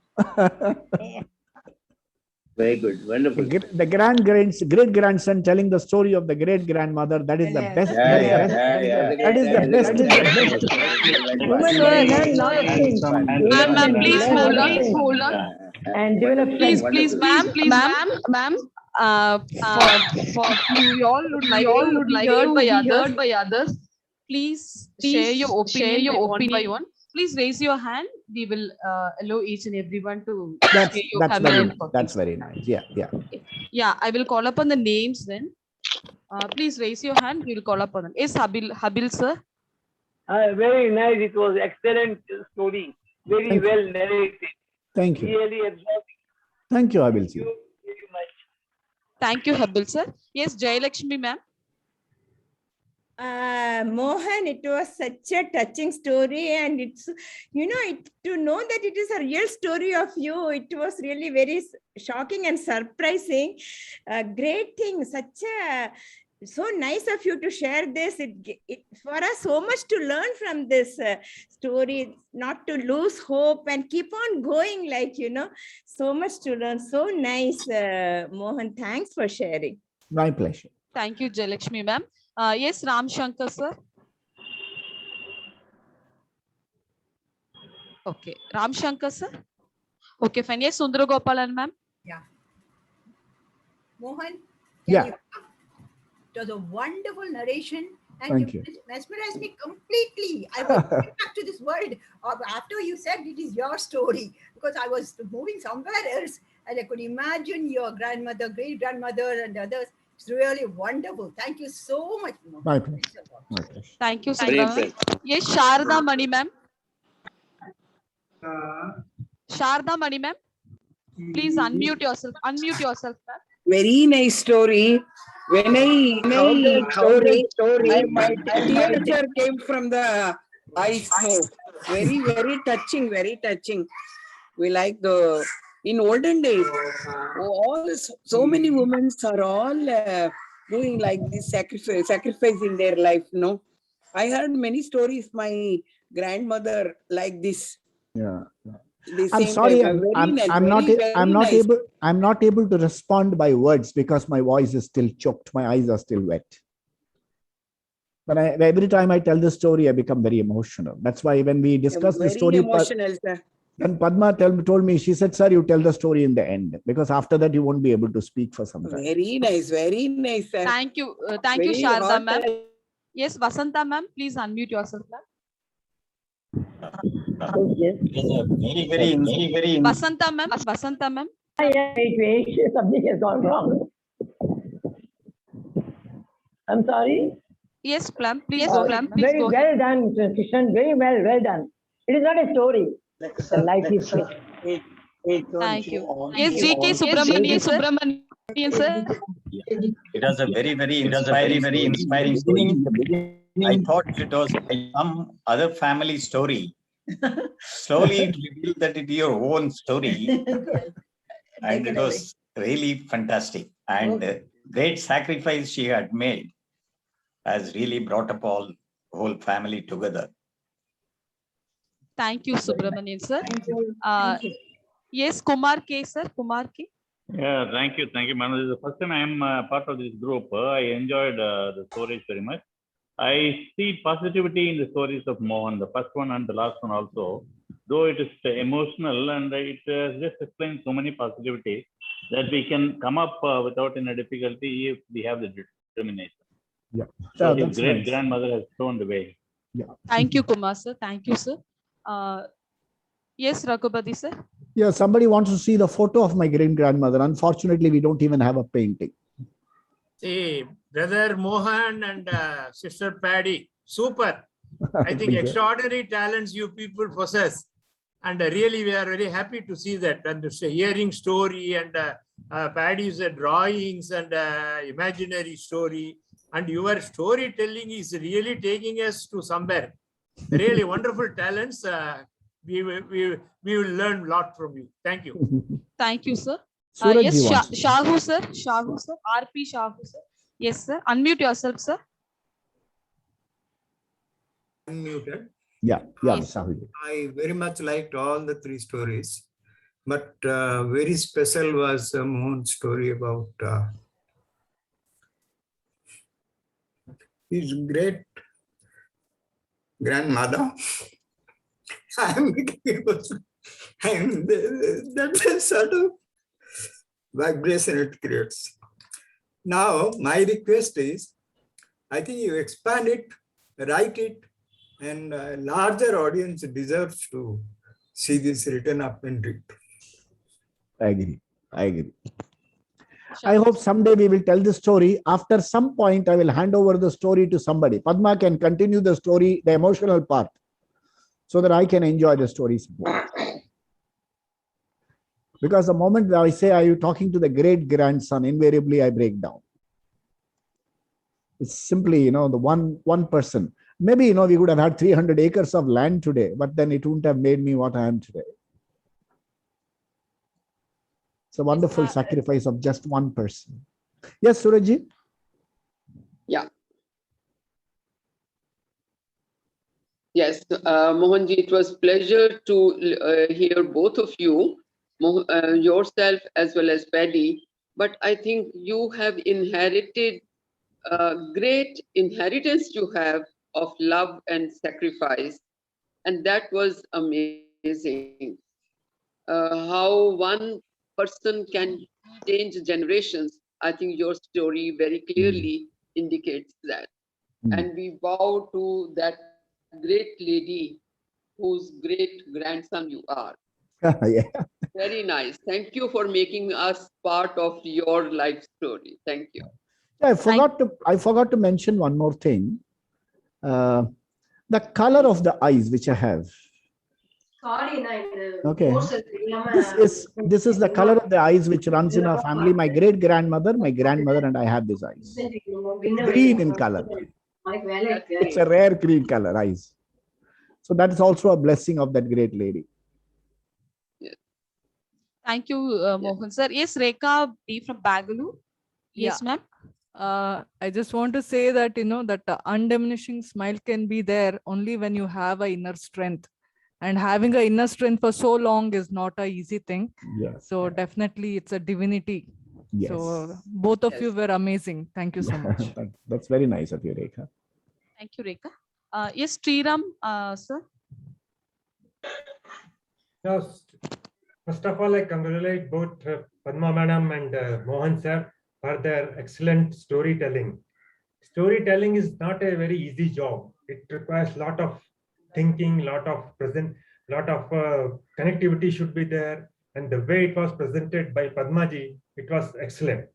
Very good. Wonderful. The great grandson telling the story of the great grandmother. That is the best. That is the best. Women learn lot of things. Ma'am, please hold on. And develop Please, ma'am. For you all would like to be heard by others. Please share your opinion one by one. Please raise your hand. We will allow each and everyone to share your comment. That's very nice. Yeah. Yeah, I will call upon the names then. Please raise your hand. We will call upon them. Yes, Habil sir. Very nice. It was excellent story. Very well narrated. Thank you. Really absorbing. Thank you, Habil sir. Very much. Thank you, Habil sir. Yes, Jayalakshmi ma'am. Mohan, it was such a touching story, and it's to know that it is a real story of you. It was really very shocking and surprising. Great thing, so nice of you to share this. It for us so much to learn from this story. Not to lose hope and keep on going. So much to learn. So nice, Mohan. Thanks for sharing. My pleasure. Thank you, Jayalakshmi ma'am. Yes, Ram Shankar sir. Okay, Ram Shankar sir. Okay, fine. Yes, Sundara Gopalan ma'am. Yeah. Mohan. Yeah. It was a wonderful narration, and Thank you. mesmerized me completely. I went back to this world after you said it is your story, because I was moving somewhere else, and I could imagine your grandmother, great grandmother, and others. It's really wonderful. Thank you so much, Mohan. My pleasure. Thank you, Sundara. Yes, Sharda Mani ma'am. Sharda Mani ma'am. Please unmute yourself. Ma'am. Very nice story. When I heard the story, my tear came from the eyes. Very, very touching, very touching. We like in olden days, so many women are all doing like this sacrificing their life. No, I heard many stories. My grandmother like this. Yeah. I'm sorry, I'm not able to respond by words because my voice is still choked. My eyes are still wet. But every time I tell the story, I become very emotional. That's why when we discuss the story, then Padma told me, she said, "Sir, you tell the story in the end, because after that you won't be able to speak for some time." Very nice, sir. Thank you, Sharda ma'am. Yes, Vasanta ma'am, please unmute yourself, ma'am. Very. Vasanta ma'am. Wait, something has gone wrong. I'm sorry. Yes, ma'am. Please go. Very well done, Krishnan. Very well done. It is not a story. The life is Thank you. Yes, G.K. Subramanian sir. It was a very inspiring story. In the beginning, I thought it was some other family story. Slowly it revealed that it is your own story. And it was really fantastic. And great sacrifice she had made has really brought up whole family together. Thank you, Subramanian sir. Yes, Kumar K sir. Yeah, thank you, Manu. This is the first time I am part of this group. I enjoyed the stories very much. I see positivity in the stories of Mohan, the first one and the last one also. though it is emotional, and it just explains so many positivities that we can come up without any difficulty if we have the determination. Yeah. So Yeah, his that's great nice. grandmother has shown the way. Yeah. Thank you, Kumar sir. Thank you, sir. Yes, Raghupati sir. Yeah, somebody wants to see the photo of my great grandmother. Unfortunately, we don't even have a painting. See, brother Mohan and sister Paddy, super. I think Thank you. extraordinary talents you people possess. And really, we are very happy to see that. And hearing story and Paddy's drawings and imaginary story. And your storytelling is really taking us to somewhere. Really wonderful talents. We will learn a lot from you. Thank you. Thank you, sir. Suraj Yes, ji wants to- Shahu sir. Shahu sir. RP Shahu sir. Yes, sir. Unmute yourself, sir. Unmuted. Yeah, Sahuji. I very much liked all the three stories, but very special was Mohan's story about his great grandmother. That's a sort of vibration it creates. Now, my request is, I think you expand it, write it, and a larger audience deserves to see this written up and read. I agree. I hope someday we will tell the story. After some point, I will hand over the story to somebody. Padma can continue the story, the emotional part, so that I can enjoy the stories more. Because the moment I say, are you talking to the great grandson, invariably I break down. It's simply, the one person. Maybe, we would have had 300 acres of land today, but then it wouldn't have made me what I am today. It's a wonderful sacrifice of just one person. Yes, Surajji? Yeah. Yes, Mohanji, it was pleasure to hear both of you, yourself as well as Paddy. But I think you have inherited great inheritance you have of love and sacrifice, and that was amazing. How one person can change generations. I think your story very clearly indicates that. And we bow to that great lady whose great grandson you are. Yeah. Very nice. Thank you for making us part of your life story. Thank you. I forgot to mention one more thing. The color of the eyes which I have. Okay. This is the color of the eyes which runs in our family. My great grandmother, my grandmother, and I have these eyes. Green in color. It's a rare green color eyes. So that is also a blessing of that great lady. Thank you, Mohan sir. Yes, Rekha B from Bangalore. Yes, ma'am. I just want to say that, that undiminishing smile can be there only when you have an inner strength. And having an inner strength for so long is not an easy thing. Yes. So definitely it's a divinity. Yes. So both of you were amazing. Thank you so much. That's very nice of you, Rekha. Thank you, Rekha. Yes, Sriram, sir. First of all, I congratulate both Padma Madam and Mohan sir for their excellent storytelling. Storytelling is not a very easy job. It requires a lot of thinking, lot of connectivity should be there. And the way it was presented by Padmaji, it was excellent.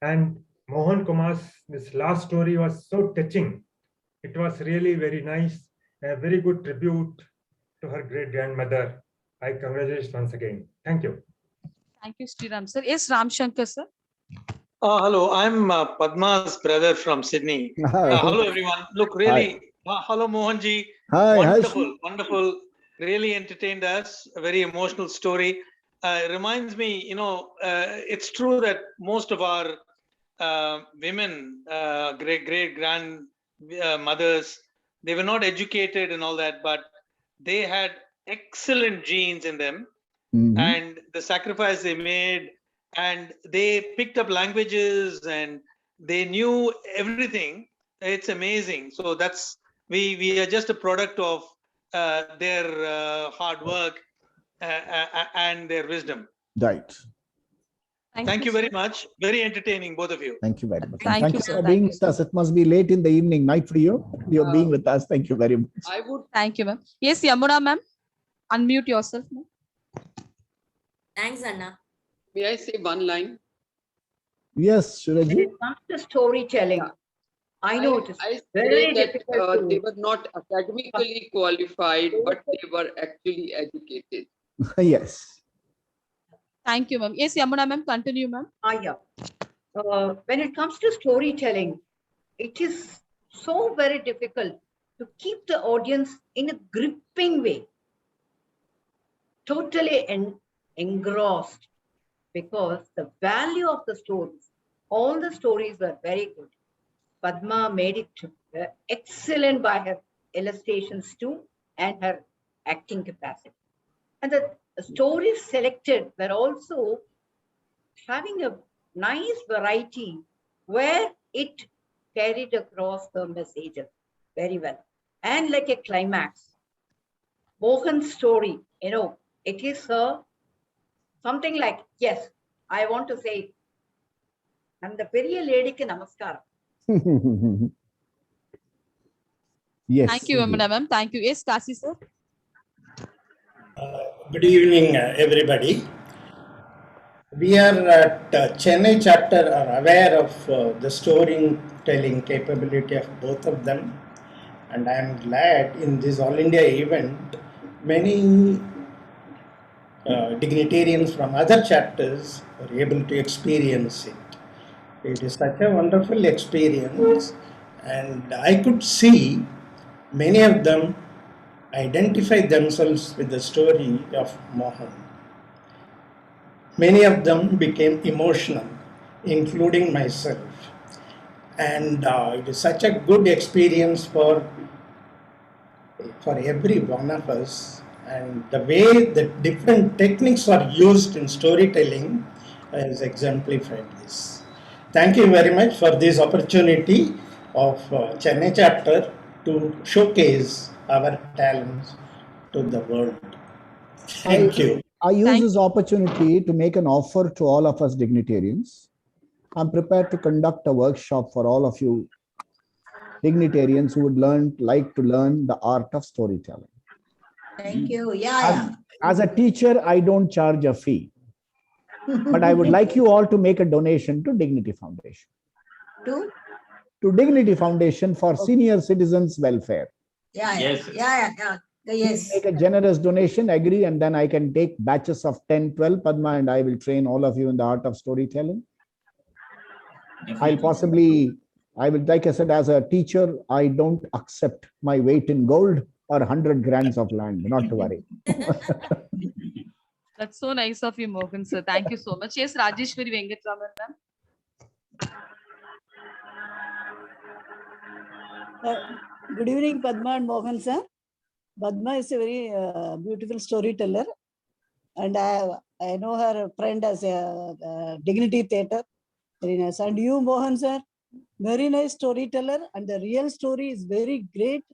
And Mohan Kumar's this last story was so touching. It was really very nice, a very good tribute to her great grandmother. I congratulate once again. Thank you. Thank you, Sriram sir. Yes, Ram Shankar sir. Hello, I'm Padma's brother from Sydney. Hello, everyone. Look, really, hello, Mohanji. Hi. Wonderful. Really entertained us. A very emotional story. Reminds me, it's true that most of our women, great grandmothers, they were not educated and all that, but they had excellent genes in them. And the sacrifice they made, and they picked up languages and they knew everything. It's amazing. So we are just a product of their hard work and their wisdom. Right. Thank you very much. Very entertaining, both of you. Thank you very much. Thank you, you sir. for Thank being you, with us. It must be late in the evening, night for you. You're being with us. Thank you very much. I would thank you, ma'am. Yes, Yamuna, ma'am. Unmute yourself, ma'am. Thanks, Anna. May I say one line? Yes, When Shuraji. it comes to storytelling, I know it is I very say that difficult they to. were not academically qualified, but they were actually educated. Yes. Thank you, ma'am. Yes, Yamuna, ma'am. Continue, ma'am. Yeah. When it comes to storytelling, it is so very difficult to keep the audience in a gripping way, totally engrossed, because the value of the stories, all the stories were very good. Padma made it excellent by her illustrations too and her acting capacity. And the stories selected were also having a nice variety where it carried across the messages very well. And like a climax, Mohan's story, it is something like, yes, I want to say, and the Periya Ladyக்கு Namaskaram. Yes. Thank you, Yamuna, ma'am. Thank you. Yes, Kasi, sir. Good evening, everybody. We are at Chennai chapter are aware of the storytelling capability of both of them, and I am glad in this All India event many dignitarians from other chapters were able to experience it. It is such a wonderful experience, and I could see many of them identify themselves with the story of Mohan. Many of them became emotional, including myself. And it is such a good experience for every one of us. And the way the different techniques are used in storytelling has exemplified this. Thank you very much for this opportunity of Chennai chapter to showcase our talents to the world. Thank you. I use this opportunity to make an offer to all of us dignitarians. I'm prepared to conduct a workshop for all of you dignitarians who would like to learn the art of storytelling. Thank you. Yeah. As a teacher, I don't charge a fee, but I would like you all to make a donation to Dignity Foundation. To Dignity Foundation for senior citizens' welfare. Yes. Make a generous donation, agree, and then I can take batches of 10, 12, Padma, and I will train all of you in the art of storytelling. Like I said, as a teacher, I don't accept my weight in gold or 100 grams of land, not to worry. That's so nice of you, Mohan, sir. Thank you so much. Yes, Rajeshwari Venkatraman, ma'am. Good evening, Padma and Mohan, sir. Padma is a very beautiful storyteller, and I know her friend as a Dignity Theatre. Very nice. And you, Mohan, sir, very nice storyteller, and the real story is very great,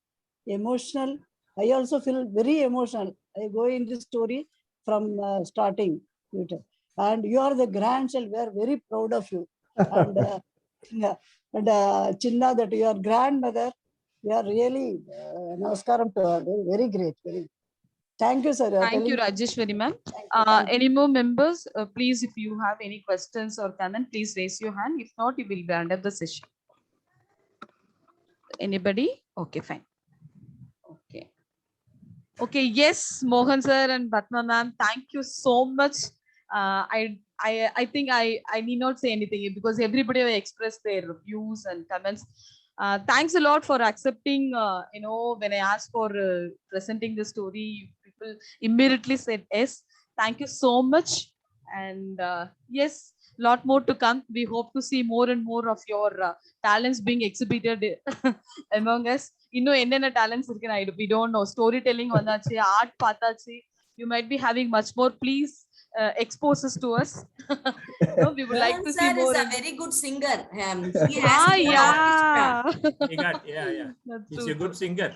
emotional. I also feel very emotional. I go in this story from starting. And you are the grandchild. We are very proud of you. And Chinna, that your grandmother, we are really namaskaram to her. Very great. Thank you, sir. Thank you, Rajeshwari, ma'am. Any more members? Please, if you have any questions or comment, please raise your hand. If not, you will end up the session. Anybody? Okay, fine. Okay. Yes, Mohan sir and Padma ma'am, thank you so much. I think I need not say anything because everybody have expressed their views and comments. Thanks a lot for accepting. When I asked for presenting the story, people immediately said yes. Thank you so much. And yes, lot more to come. We hope to see more and more of your talents being exhibited among us. Talents we don't know. Storytelling, art, you might be having much more. Please exposes to us. No, we would like Mohan to see sir more. is a very good singer. He has his own Yeah. orchestra. He got, yeah. That's He's true, a good singer.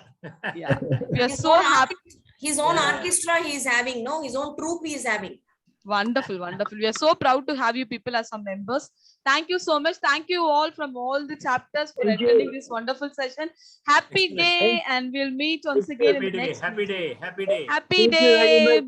Yeah. We are His so own happy. His own Yeah. orchestra he is having, no? His own troupe he is having. Wonderful, wonderful. We are so proud to have you people as some members. Thank you so much. Thank you all from all the chapters for Thank you. attending this wonderful session. Happy Excellent. day, and we'll meet once again in Happy the day, next. happy day, happy day. Happy Thank you very day. much.